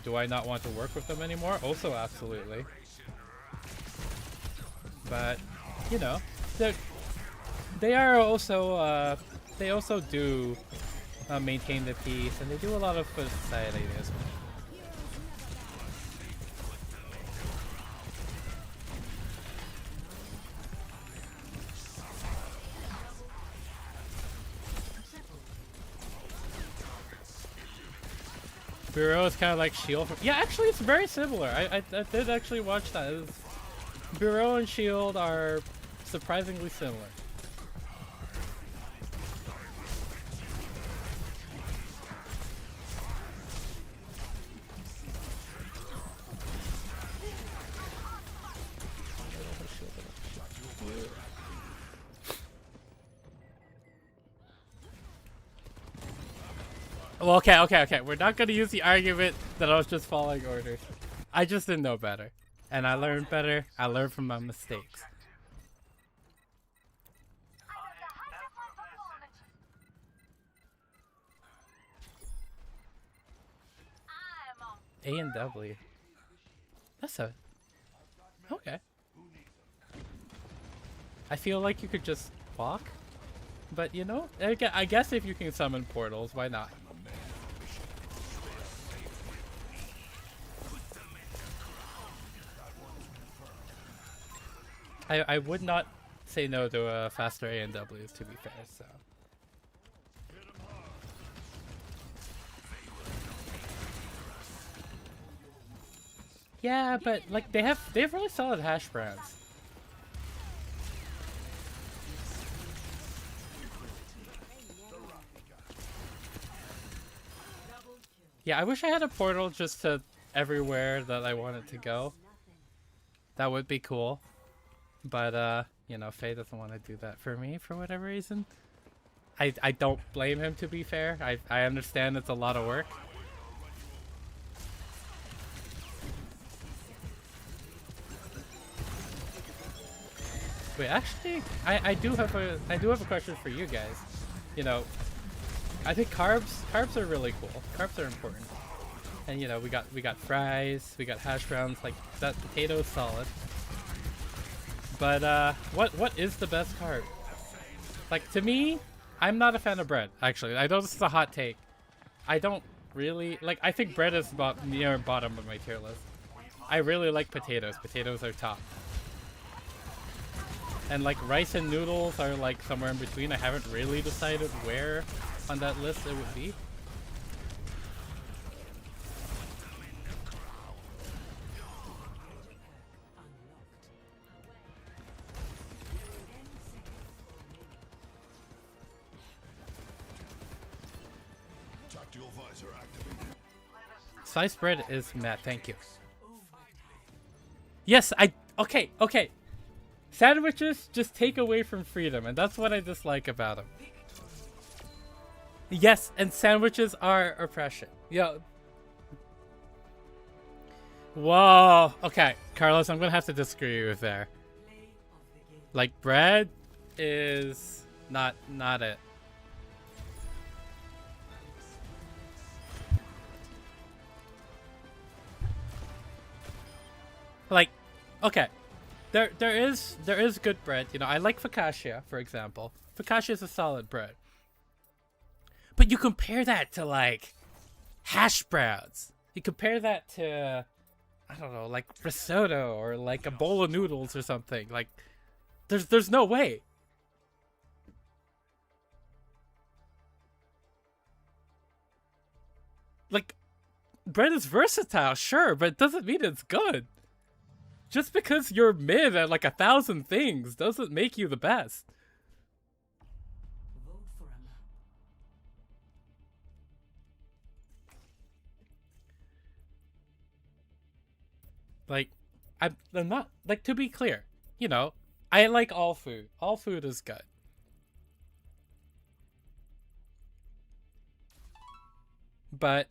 Do I not want to work with them anymore? Also absolutely. But, you know, they are also, they also do maintain the peace, and they do a lot of for society as well. Bureau is kind of like Shield. Yeah, actually, it's very similar. I did actually watch that. Bureau and Shield are surprisingly similar. Well, okay. We're not gonna use the argument that I was just following orders. I just didn't know better. And I learned better. I learned from my mistakes. A and W. That's a... Okay. I feel like you could just walk. But, you know, I guess if you can summon portals, why not? I would not say no to a faster A and Ws, to be fair, so... Yeah, but like they have really solid hash browns. Yeah, I wish I had a portal just to everywhere that I wanted to go. That would be cool. But you know, Faye doesn't want to do that for me for whatever reason. I don't blame him, to be fair. I understand it's a lot of work. Wait, actually, I do have a question for you guys. You know, I think carbs are really cool. Carbs are important. And you know, we got fries, we got hash browns, like that potato's solid. But what is the best carb? Like, to me, I'm not a fan of bread, actually. I know this is a hot take. I don't really like, I think bread is about near bottom of my tier list. I really like potatoes. Potatoes are top. And like rice and noodles are like somewhere in between. I haven't really decided where on that list it would be. Tactical visor activated. Sliced bread is meh, thank you. Yes, okay. Sandwiches just take away from freedom, and that's what I dislike about them. Yes, and sandwiches are oppression. Yo. Whoa. Okay, Carlos, I'm gonna have to disagree with there. Like, bread is not it. Like, okay, there is good bread. You know, I like focaccia, for example. Focaccia is a solid bread. But you compare that to like hash browns. You compare that to, I don't know, like risotto or like a bowl of noodles or something. Like, there's no way. Like, bread is versatile, sure, but it doesn't mean it's good. Just because you're mid at like 1,000 things doesn't make you the best. Vote for a map. Like, I'm not, like, to be clear, you know, I like all food. All food is good. But,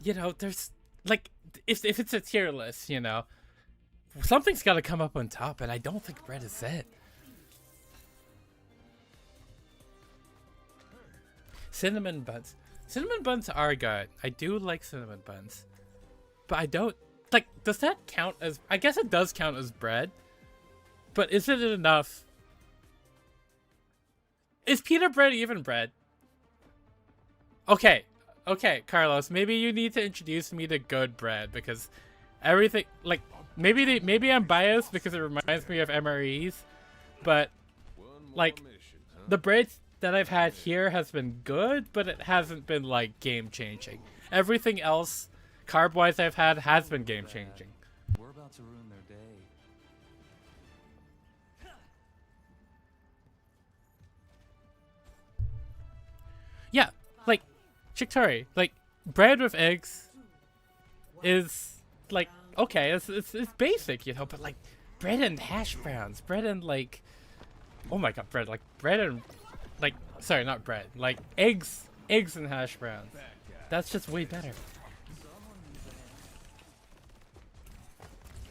you know, there's, like, if it's a tier list, you know, something's got to come up on top, and I don't think bread is it. Cinnamon buns. Cinnamon buns are good. I do like cinnamon buns. But I don't, like, does that count as, I guess it does count as bread. But isn't it enough? Is pita bread even bread? Okay, Carlos, maybe you need to introduce me to good bread, because everything, like, maybe I'm biased because it reminds me of MREs, but like the bread that I've had here has been good, but it hasn't been like game changing. Everything else carb wise I've had has been game changing. We're about to ruin their day. Yeah, like Chiktori, like bread with eggs is like, okay, it's basic, you know, but like bread and hash browns, bread and like, oh my god, bread and like, sorry, not bread, like eggs and hash browns. That's just way better.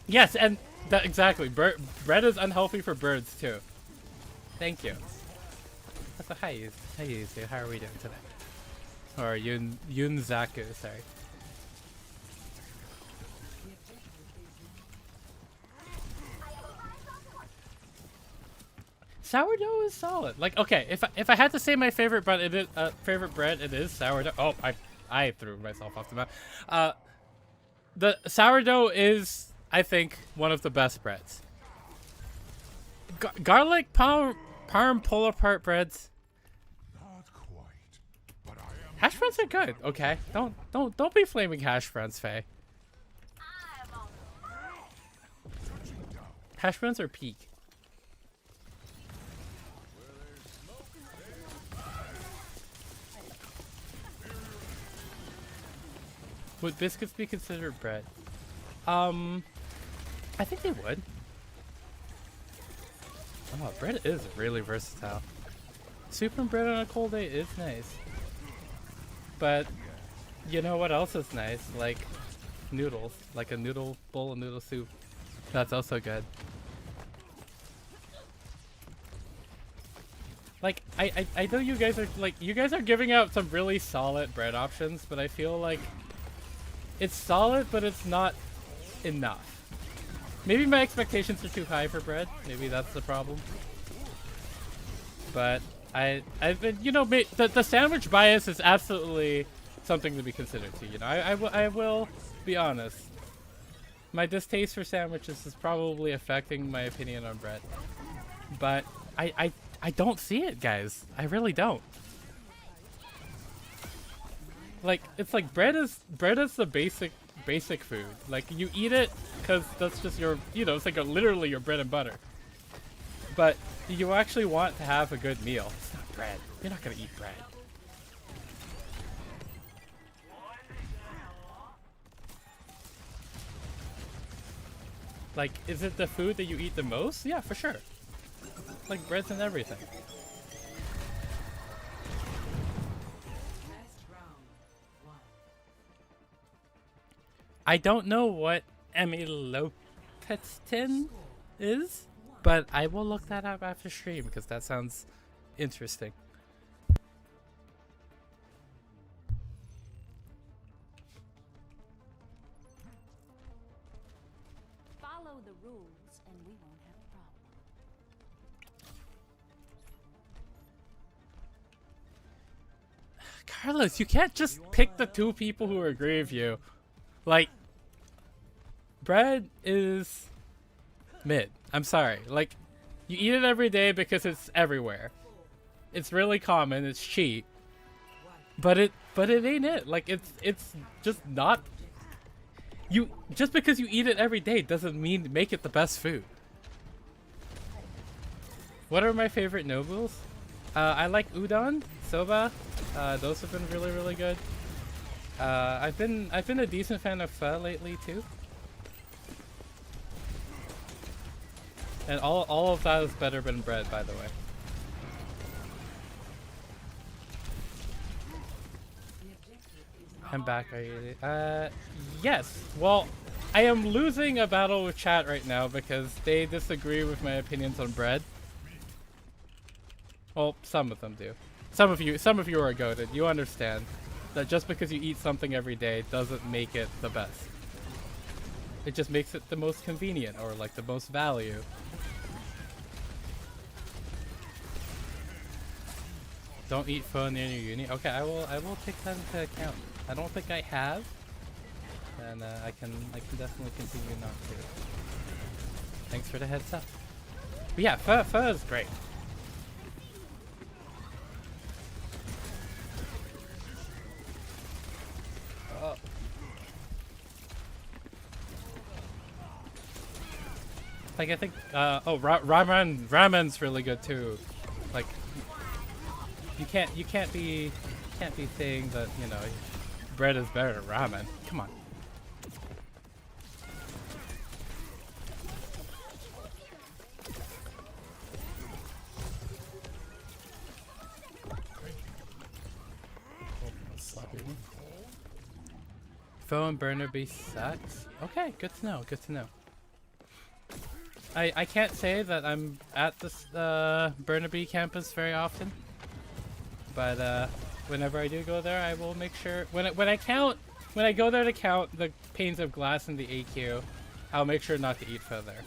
Yes, and that exactly. Bread is unhealthy for birds too. Thank you. That's a hi, Yuzu. How are we doing today? Or Yunzaku, sorry. Sourdough is solid. Like, okay, if I had to say my favorite bread, it is sourdough. Oh, I threw myself off the map. The sourdough is, I think, one of the best breads. Garlic parm pull apart breads. Not quite, but I am. Hash browns are good. Okay, don't be flaming hash browns, Faye. Hash browns are peak. Would biscuits be considered bread? I think they would. Oh, bread is really versatile. Soup and bread on a cold day is nice. But, you know what else is nice? Like, noodles. Like a bowl of noodle soup. That's also good. Like, I know you guys are giving out some really solid bread options, but I feel like it's solid, but it's not enough. Maybe my expectations are too high for bread. Maybe that's the problem. But I've been, you know, the sandwich bias is absolutely something to be considered too. You know, I will be honest. My distaste for sandwiches is probably affecting my opinion on bread. But I don't see it, guys. I really don't. Like, it's like bread is the basic food. Like, you eat it because that's just your, you know, it's like literally your bread and butter. But you actually want to have a good meal. It's not bread. You're not gonna eat bread. Like, is it the food that you eat the most? Yeah, for sure. Like breads and everything. Last round. 1. I don't know what amylopetin is, but I will look that up after stream because that sounds interesting. Follow the rules and we won't have a problem. Carlos, you can't just pick the two people who agree with you. Like, bread is mid. I'm sorry. Like, you eat it every day because it's everywhere. It's really common. It's cheap. But it ain't it. Like, it's just not. You just because you eat it every day doesn't mean make it the best food. What are my favorite noodles? I like udon, soba. Those have been really, really good. I've been a decent fan of pho lately too. And all of that is better than bread, by the way. I'm back. Are you? Yes. Well, I am losing a battle with chat right now because they disagree with my opinions on bread. Well, some of them do. Some of you are goated. You understand that just because you eat something every day doesn't make it the best. It just makes it the most convenient or like the most value. Don't eat pho near your uni. Okay, I will take that into account. I don't think I have, and I can definitely continue not to. Thanks for the heads up. But yeah, pho is great. Like I think, ramen's really good too. Like you can't be saying that, you know, bread is better than ramen. Come on. Pho and Burnaby sucks. Okay, good to know. Good to know. I can't say that I'm at this Burnaby campus very often, but whenever I do go there, I will make sure when I go there to count the panes of glass in the AQ, I'll make sure not to eat pho there.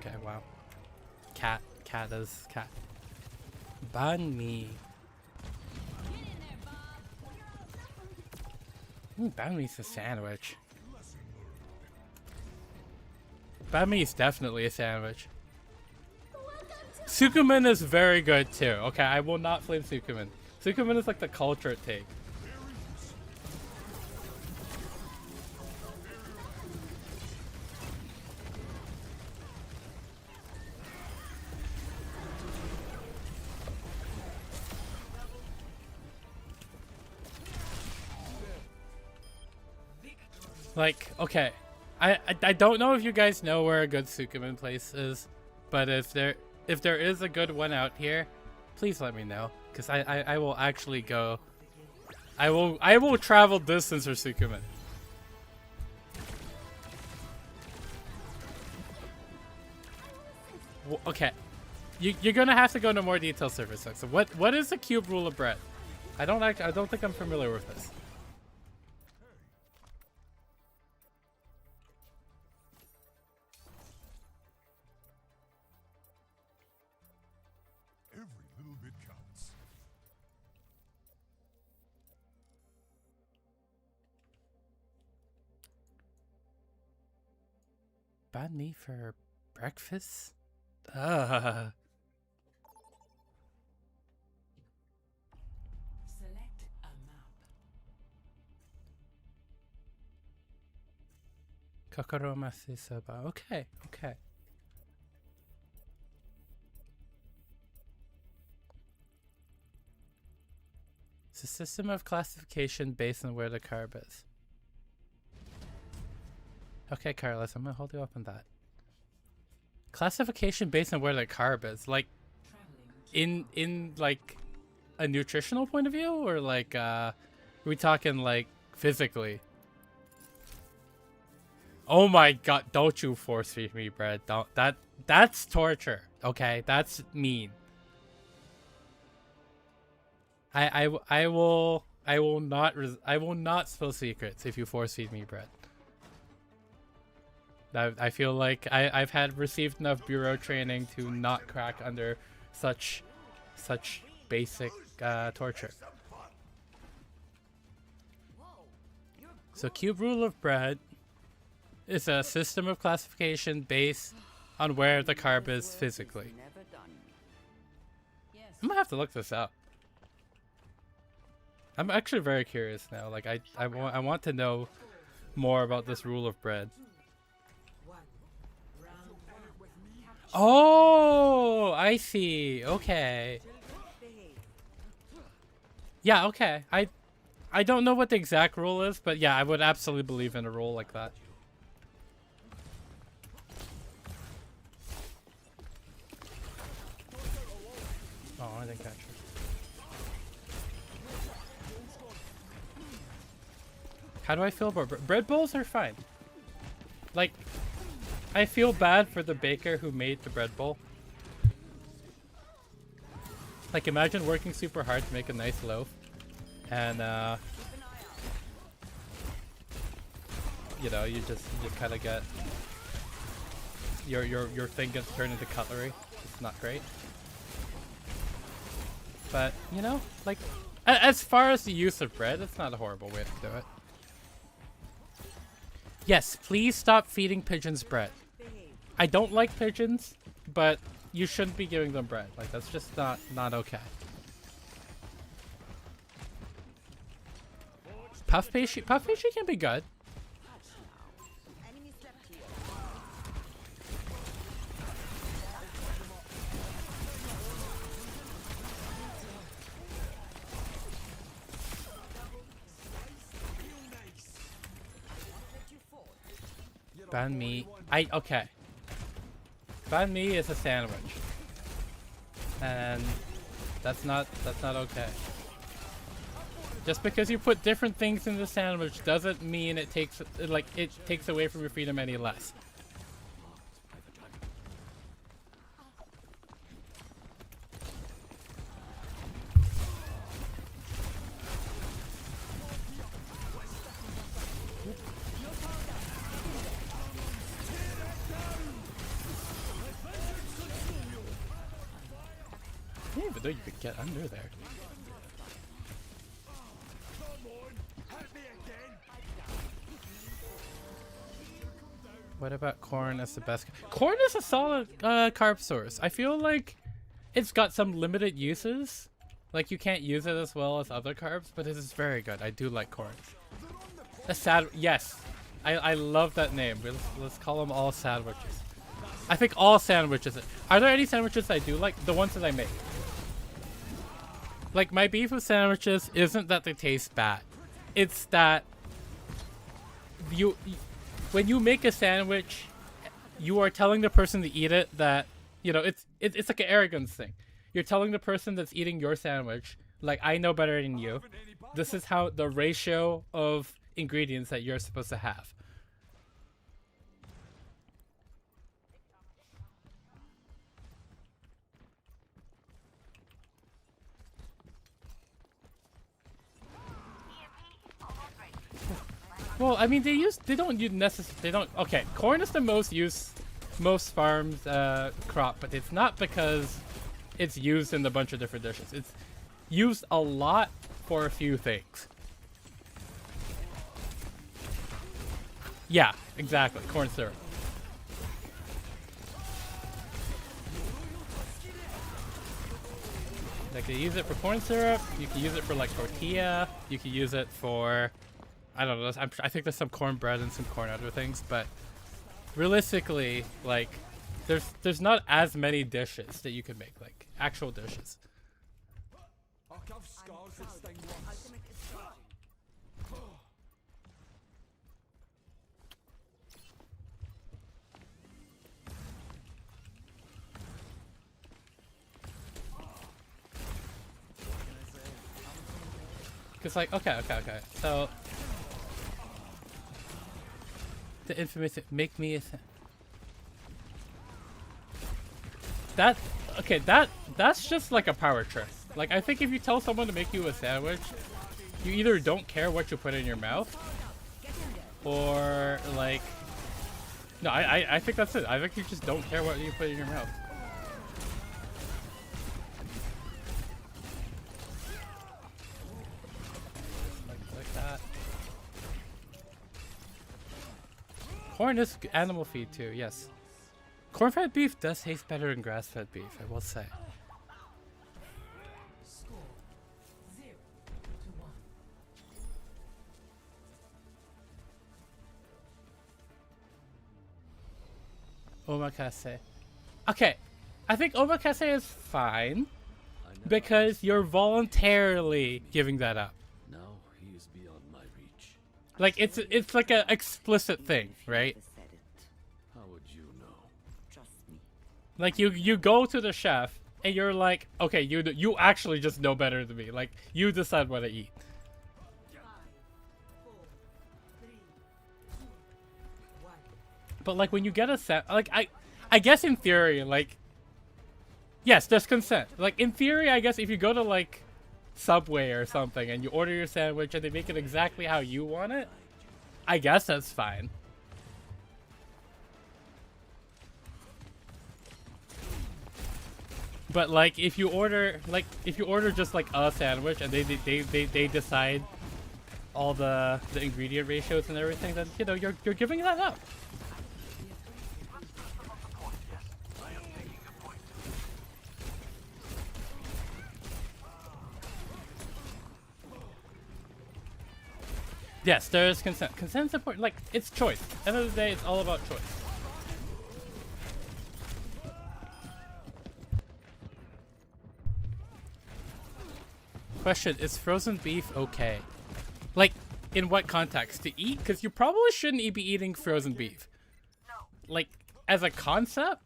Okay, wow. Cat is cat. Banh mi. Banh mi's a sandwich. Banh mi is definitely a sandwich. Sukumen is very good too. Okay, I will not flame Sukumen. Sukumen is like the culture take. Like, okay, I don't know if you guys know where a good Sukumen place is, but if there is a good one out here, please let me know, because I will actually go. I will travel distance for Sukumen. Okay, you're gonna have to go into more detail, Surface. So what is the cube rule of bread? I don't think I'm familiar with this. Banh mi for breakfast? Ugh. Select a map. Kokoro masu soba. Okay, okay. It's a system of classification based on where the carb is. Okay, Carlos, I'm gonna hold you up on that. Classification based on where the carb is, like in like a nutritional point of view, or like are we talking like physically? Oh my god, don't you force feed me bread. Don't that's torture. Okay, that's mean. I will not spill secrets if you force feed me bread. I feel like I've received enough bureau training to not crack under such basic torture. So cube rule of bread is a system of classification based on where the carb is physically. I'm gonna have to look this up. I'm actually very curious now. Like I want to know more about this rule of bread. Oh, I see. Okay. Yeah, okay. I don't know what the exact rule is, but yeah, I would absolutely believe in a rule like that. Oh, I didn't catch her. How do I feel about bread bowls? Are fine. Like, I feel bad for the baker who made the bread bowl. Like, imagine working super hard to make a nice loaf, and you know, you just kind of get your thing gets turned into cutlery. It's not great. But you know, like, as far as the use of bread, it's not a horrible way to do it. Yes, please stop feeding pigeons bread. I don't like pigeons, but you shouldn't be giving them bread. Like, that's just not okay. Puff pastry can be good. Banh mi. Okay. Banh mi is a sandwich, and that's not okay. Just because you put different things in the sandwich doesn't mean it takes away from your freedom any less. Though you could get under there. What about corn as the best? Corn is a solid carb source. I feel like it's got some limited uses. Like, you can't use it as well as other carbs, but it is very good. I do like corn. A sad, yes. I love that name. Let's call them all sandwiches. I think all sandwiches. Are there any sandwiches I do like? The ones that I make. Like, my beef with sandwiches isn't that they taste bad. It's that when you make a sandwich, you are telling the person to eat it that, you know, it's like an arrogance thing. You're telling the person that's eating your sandwich, like, I know better than you. This is how the ratio of ingredients that you're supposed to have. Well, I mean, okay, corn is the most farms crop, but it's not because it's used in a bunch of different dishes. It's used a lot for a few things. Yeah, exactly, corn syrup. Like, you use it for corn syrup, you can use it for like tortilla, you can use it for I don't know. I think there's some cornbread and some corn other things, but realistically, like, there's not as many dishes that you can make, like actual dishes. Cause like, okay. So the infamous make me a that's just like a power trip. Like, I think if you tell someone to make you a sandwich, you either don't care what you put in your mouth, or like, no, I think that's it. I think you just don't care what you put in your mouth. Like that. Corn is animal feed too, yes. Corn-fed beef does taste better than grass-fed beef, I will say. Score 0-1. Omakase. Okay, I think omakase is fine because you're voluntarily giving that up. Now he is beyond my reach. Like, it's like an explicit thing, right? How would you know? Like, you go to the chef and you're like, okay, you actually just know better than me. Like, you decide what to eat. 5, 4, 3, 2, 1. But like, when you get a set, like, I guess in theory, like, yes, there's consent. Like, in theory, I guess if you go to like Subway or something and you order your sandwich and they make it exactly how you want it, I guess that's fine. But like, if you order just like a sandwich and they decide all the ingredient ratios and everything, then, you know, you're giving that up. Yes, there is consent. Consent's important. Like, it's choice. End of the day, it's all about choice. Question, is frozen beef okay? Like, in what context? To eat? Because you probably shouldn't be eating frozen beef. Like, as a concept,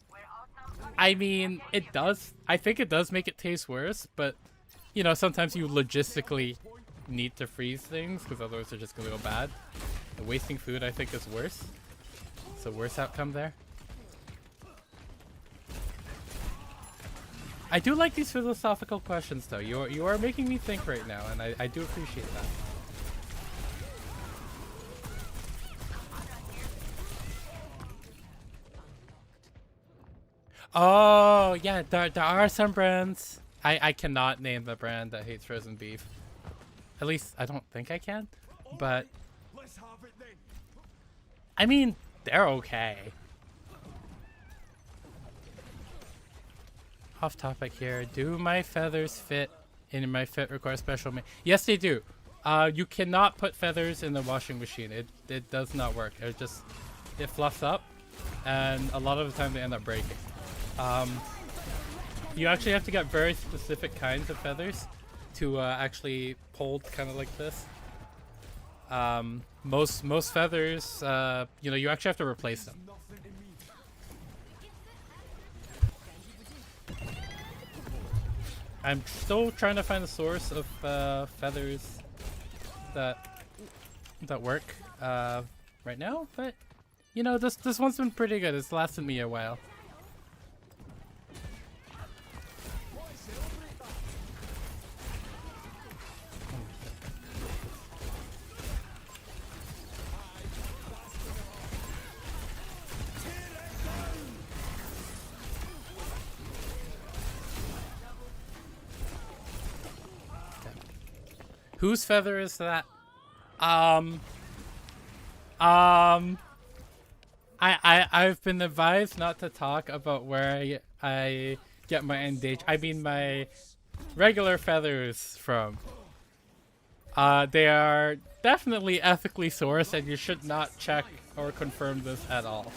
I mean, it does. I think it does make it taste worse, but, you know, sometimes you logistically need to freeze things because otherwise they're just gonna go bad. And wasting food, I think, is worse. It's a worse outcome there. I do like these philosophical questions, though. You are making me think right now, and I do appreciate that. Oh yeah, there are some brands. I cannot name the brand that hates frozen beef. At least, I don't think I can, but I mean, they're okay. Off topic here. Do my feathers fit in my fit require special Yes, they do. You cannot put feathers in the washing machine. It does not work. It fluffs up, and a lot of the time they end up breaking. You actually have to get very specific kinds of feathers to actually hold kind of like this. Most feathers, you know, you actually have to replace them. I'm still trying to find the source of feathers that work right now, but you know, this one's been pretty good. It's lasted me a while. Whose feather is that? I've been advised not to talk about where I get my my regular feathers from. They are definitely ethically sourced, and you should not check or confirm this at all.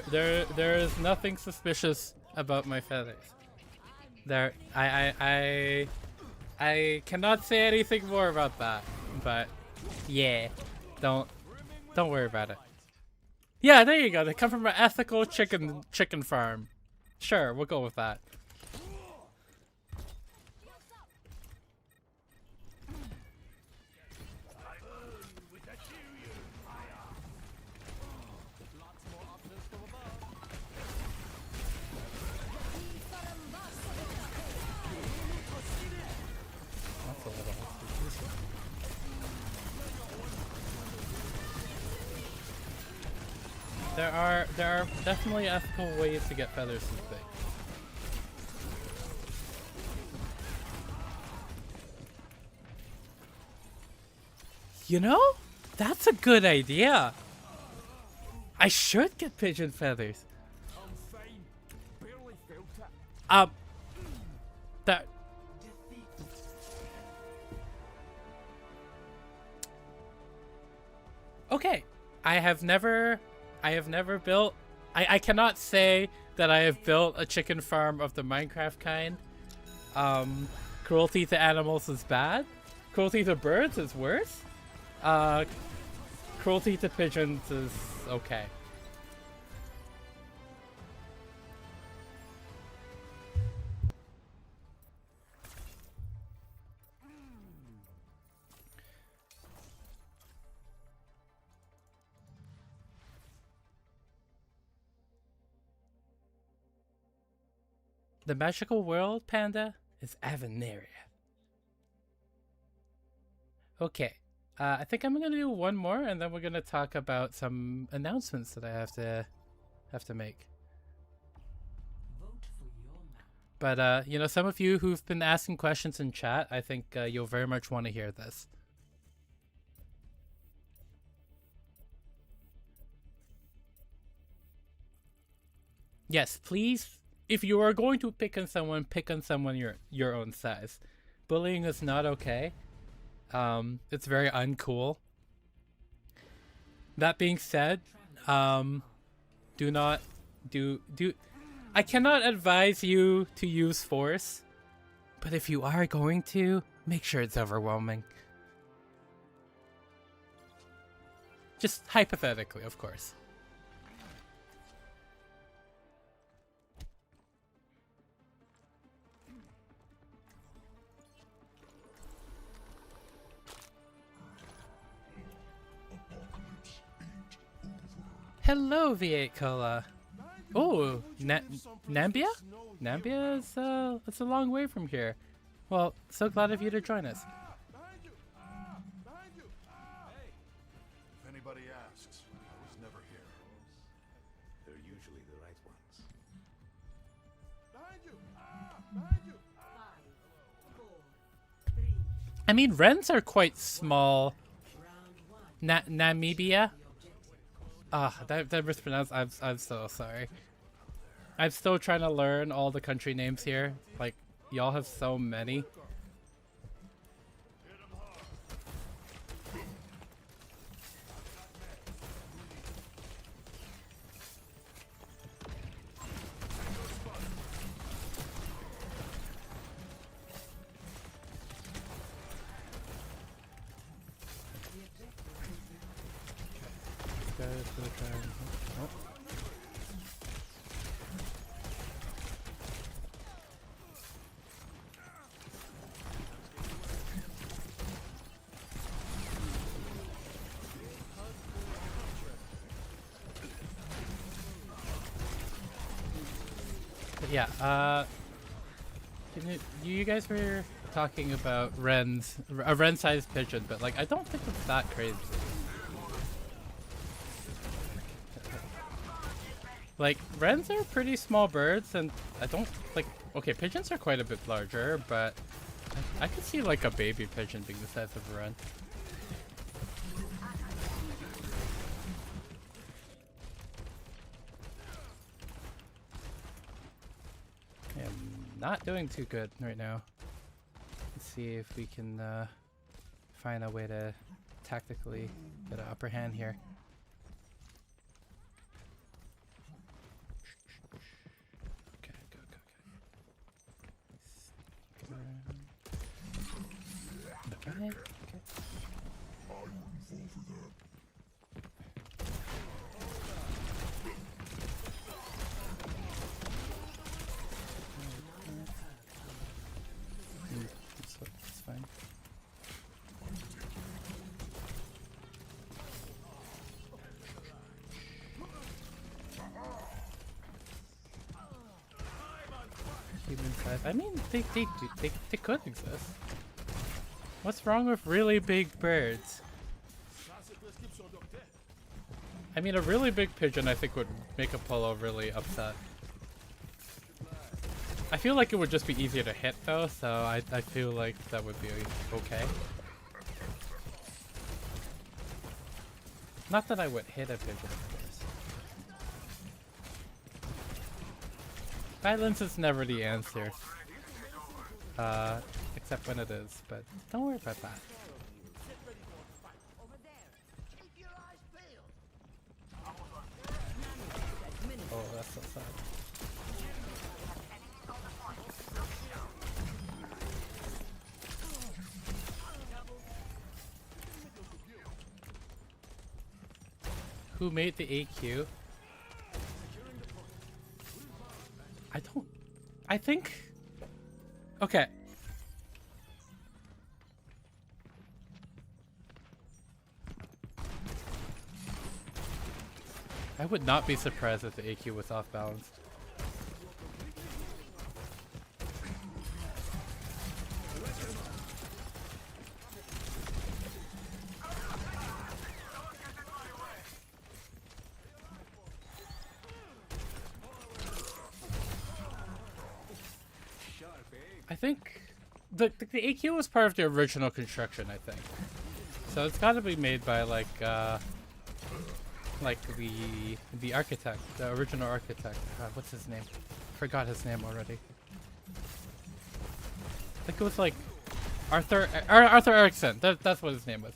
There is nothing suspicious about my feathers. I cannot say anything more about that, but yeah, don't worry about it. Yeah, there you go. They come from an ethical chicken farm. Sure, we'll go with that. There are definitely ethical ways to get feathers this big. You know, that's a good idea. I should get pigeon feathers. That. Okay, I have never built. I cannot say that I have built a chicken farm of the Minecraft kind. Cruelty to animals is bad. Cruelty to birds is worse. Cruelty to pigeons is okay. The magical world, Panda, is Avenaria. Okay, I think I'm gonna do one more, and then we're gonna talk about some announcements that I have to make. But you know, some of you who've been asking questions in chat, I think you'll very much want to hear this. Yes, please. If you are going to pick on someone your own size. Bullying is not okay. It's very uncool. That being said, do not do. I cannot advise you to use force, but if you are going to, make sure it's overwhelming. Just hypothetically, of course. Hello, V8 Cola. Oh, Nambia? Nambia is it's a long way from here. Well, so glad of you to join us. If anybody asks, I was never here. They're usually the right ones. I mean, wrens are quite small. Namibia? That mispronounced. I'm so sorry. I'm still trying to learn all the country names here. Like, y'all have so many. Yeah, you guys were talking about a wren-sized pigeon, but like I don't think it's that crazy. Like, wrens are pretty small birds, and I don't like. Okay, pigeons are quite a bit larger, but I I could see like a baby pigeon being the size of a Wren. Okay, I'm not doing too good right now. Let's see if we can find a way to tactically get an upper hand here. Okay, go. Right, okay. That's fine. Human size. I mean, they could exist. What's wrong with really big birds? I mean, a really big pigeon I think would make Apollo really upset. I feel like it would just be easier to hit though, so I feel like that would be okay. Not that I would hit a pigeon, of course. Violence is never the answer. Except when it is, but don't worry about that. Oh, that's so sad. Who made the AQ? I think... Okay. I would not be surprised if the AQ was off balance. I think the AQ was part of the original construction, I think. So it's got to be made by like the architect, the original architect. What's his name? Forgot his name already. I think it was like Arthur Erickson. That's what his name was.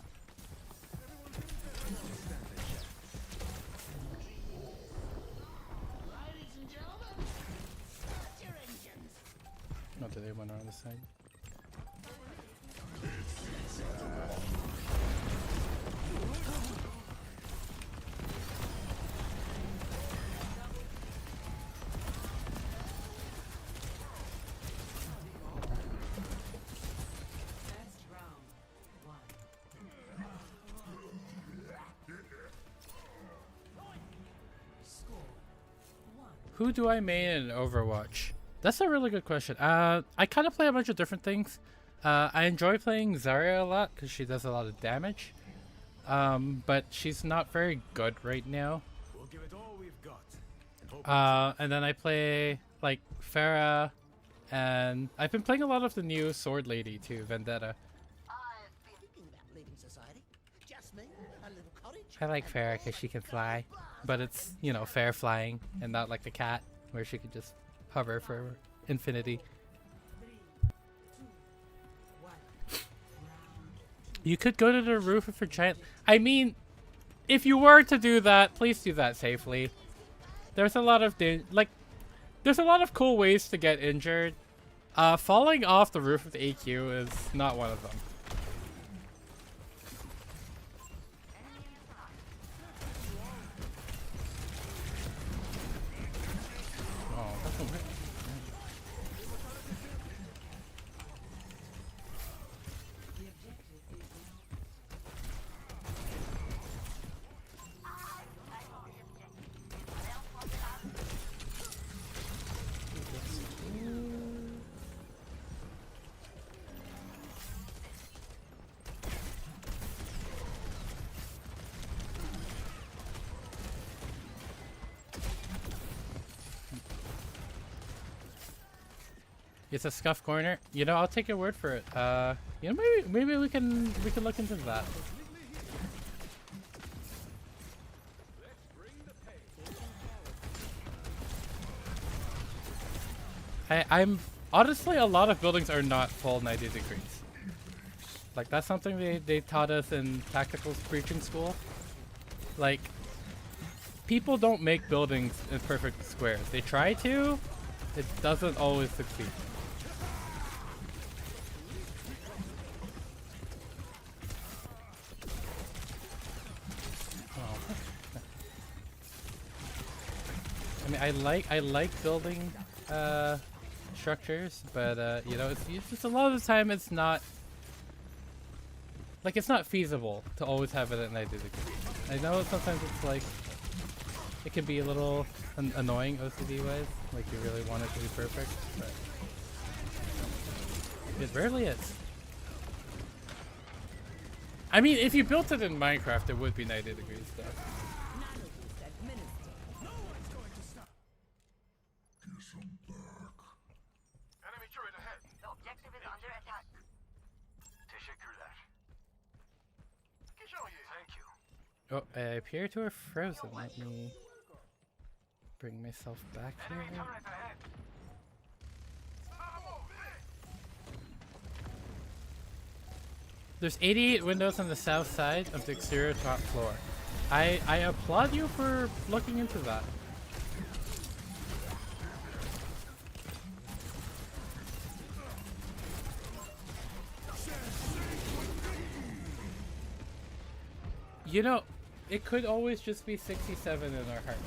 Oh, did they went around the side? Who do I main in Overwatch? That's a really good question. I kind of play a bunch of different things. I enjoy playing Zarya a lot because she does a lot of damage. But she's not very good right now. We'll give it all we've got. And then I play like Pharah, and I've been playing a lot of the new Sword Lady too, Vendetta. I like Pharah because she can fly, but it's, you know, fair flying and not like the cat where she could just hover for infinity. You could go to the roof of a giant... I mean, if you were to do that, please do that safely. There's a lot of there's a lot of cool ways to get injured. Falling off the roof of the AQ is not one of them. Oh, that's a weird... It's a scuff corner. You know, I'll take your word for it. You know, maybe we can look into that. I'm honestly, a lot of buildings are not full 90 degrees. Like, that's something they taught us in tactical breaching school. Like, people don't make buildings in perfect squares. They try to, it doesn't always succeed. Oh. I mean, I like building structures, but you know, it's just a lot of the time it's not like, it's not feasible to always have it at 90 degrees. I know sometimes it's like, it can be a little annoying OCD wise, like you really want it to be perfect, but it rarely is. I mean, if you built it in Minecraft, it would be 90 degrees though. Enemy turret ahead. The objective is under attack. Thank you. Oh, I appear to have frozen. Let me bring myself back here. There's 88 windows on the south side of the exterior top floor. I applaud you for looking into that. You know, it could always just be 67 in our hearts.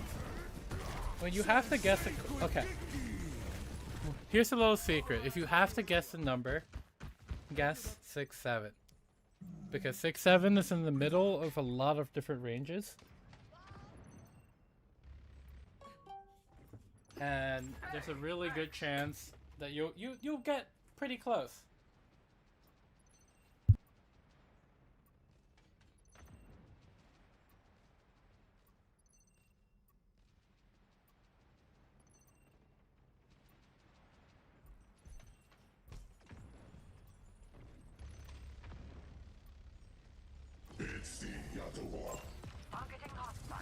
When you have to guess it, okay. Here's a little secret. If you have to guess a number, guess 67. Because 67 is in the middle of a lot of different ranges. And there's a really good chance that you'll get pretty close. Targeting hostile.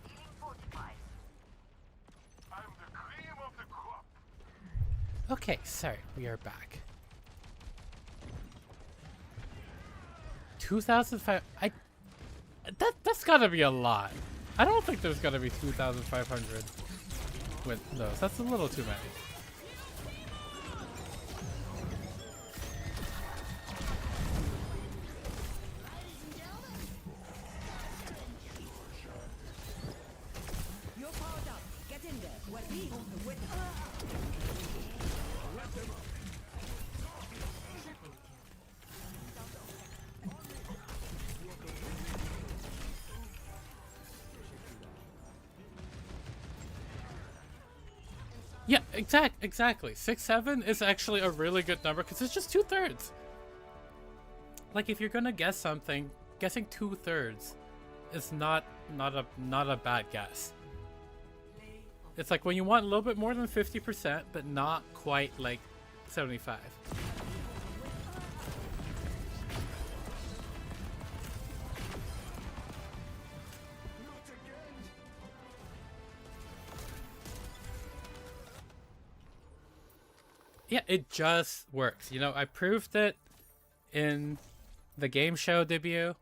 Healing fortified. I'm the cream of the crop. Okay, sorry, we are back. 2,500. That's gotta be a lot. I don't think there's gotta be 2,500 windows. That's a little too many. You're powered up. Get in there. We're being with Yeah, exactly. 6-7 is actually a really good number because it's just 2/3. Like, if you're gonna guess something, guessing 2/3 is not a bad guess. It's like when you want a little bit more than 50%, but not quite like 75. Yeah, it just works. You know, I proved it in the game show debut.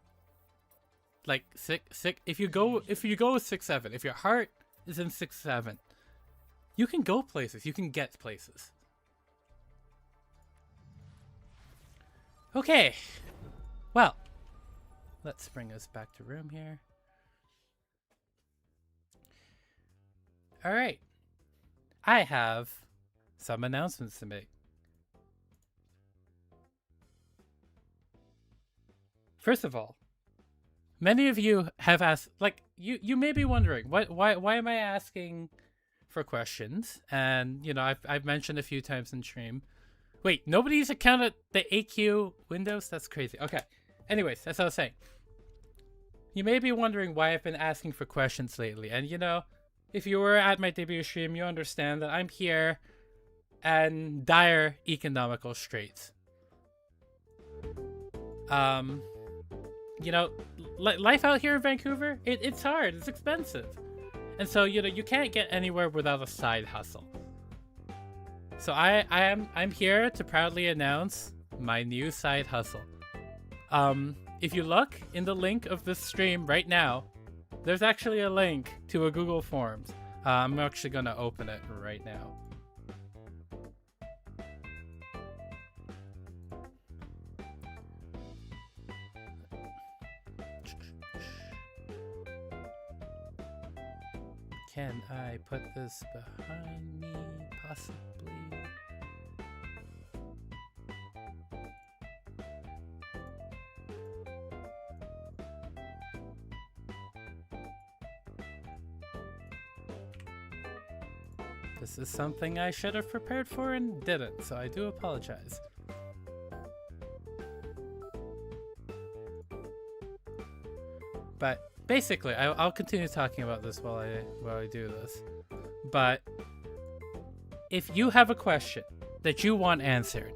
Like if you go with 6-7, if your heart is in 6-7, you can go places. You can get places. Okay. Well, let's bring us back to room here. All right. I have some announcements to make. First of all, many of you have asked, like, you may be wondering, why am I asking for questions? And, you know, I've mentioned a few times in stream. Wait, nobody's accounted the AQ windows? That's crazy. Okay. Anyways, as I was saying, you may be wondering why I've been asking for questions lately. And, you know, if you were at my debut stream, you understand that I'm here in dire economical straits. You know, life out here in Vancouver, it's hard, it's expensive. And so, you know, you can't get anywhere without a side hustle. So I'm here to proudly announce my new side hustle. If you look in the link of this stream right now, there's actually a link to a Google Forms. I'm actually gonna open it right now. Can I put this behind me, possibly? This is something I should have prepared for and didn't, so I do apologize. But basically, I'll continue talking about this while I do this. But if you have a question that you want answered,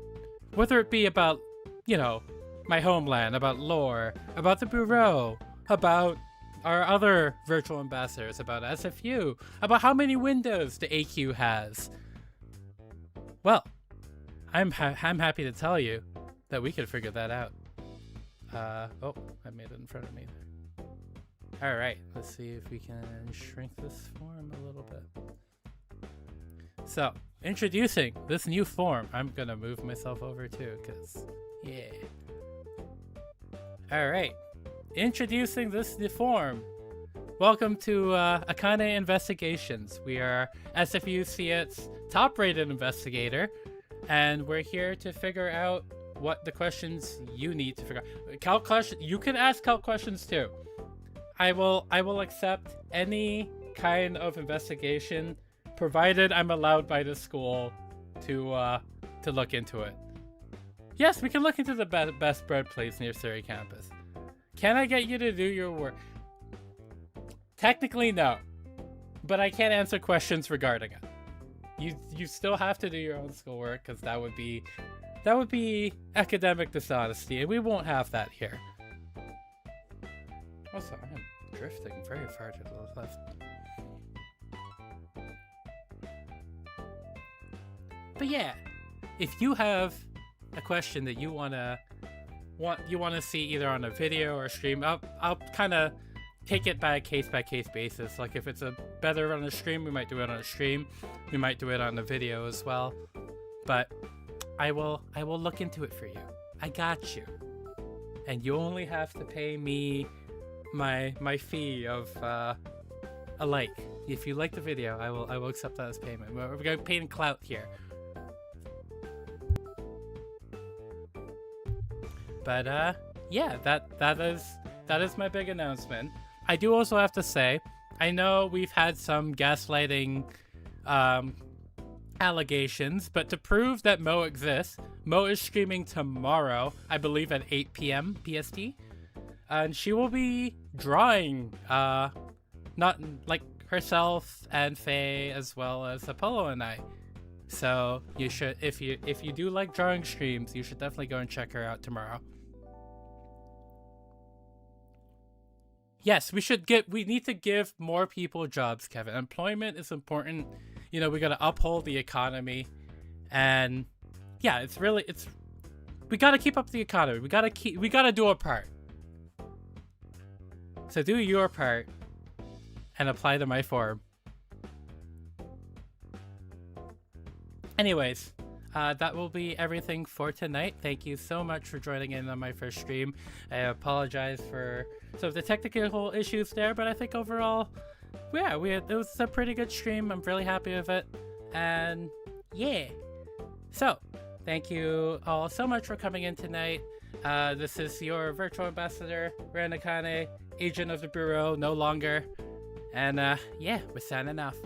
whether it be about, you know, my homeland, about lore, about the Bureau, about our other virtual ambassadors, about SFU, about how many windows the AQ has, well, I'm happy to tell you that we can figure that out. Oh, I made it in front of me there. Alright, let's see if we can shrink this form a little bit. So, introducing this new form. I'm gonna move myself over too, because, yeah. Alright, introducing this new form. Welcome to Akane Investigations. We are SFU SIAT's top-rated investigator, and we're here to figure out what the questions you need to figure out. Calc questions, you can ask calc questions too. I will accept any kind of investigation, provided I'm allowed by the school to look into it. Yes, we can look into the best bread place near Surrey campus. Can I get you to do your work? Technically, no, but I can't answer questions regarding it. You still have to do your own schoolwork, because that would be academic dishonesty, and we won't have that here. Also, I am drifting very far to the left. But yeah, if you have a question that you wanna see either on a video or a stream, I'll kind of take it by case basis. Like if it's a better on a stream, we might do it on a stream. We might do it on a video as well. But I will look into it for you. I got you. And you only have to pay me my fee of a like. If you like the video, I will accept that as payment. We're going to pay in clout here. But yeah, that is my big announcement. I do also have to say, I know we've had some gaslighting allegations, but to prove that Mo exists, Mo is streaming tomorrow, I believe at 8 p.m. PST, and she will be drawing, not like herself and Faye, as well as Apollo and I. So you should, if you do like drawing streams, you should definitely go and check her out tomorrow. Yes, we need to give more people jobs, Kevin. Employment is important. You know, we gotta uphold the economy, and yeah, we gotta keep up the economy. We gotta do our part. So do your part and apply to my form. Anyways, that will be everything for tonight. Thank you so much for joining in on my first stream. I apologize for some of the technical issues there, but I think overall, yeah, it was a pretty good stream. I'm really happy with it, and yeah. So, thank you all so much for coming in tonight. This is your virtual ambassador, Wren Akane, agent of the Bureau, no longer. And yeah, we're signing off.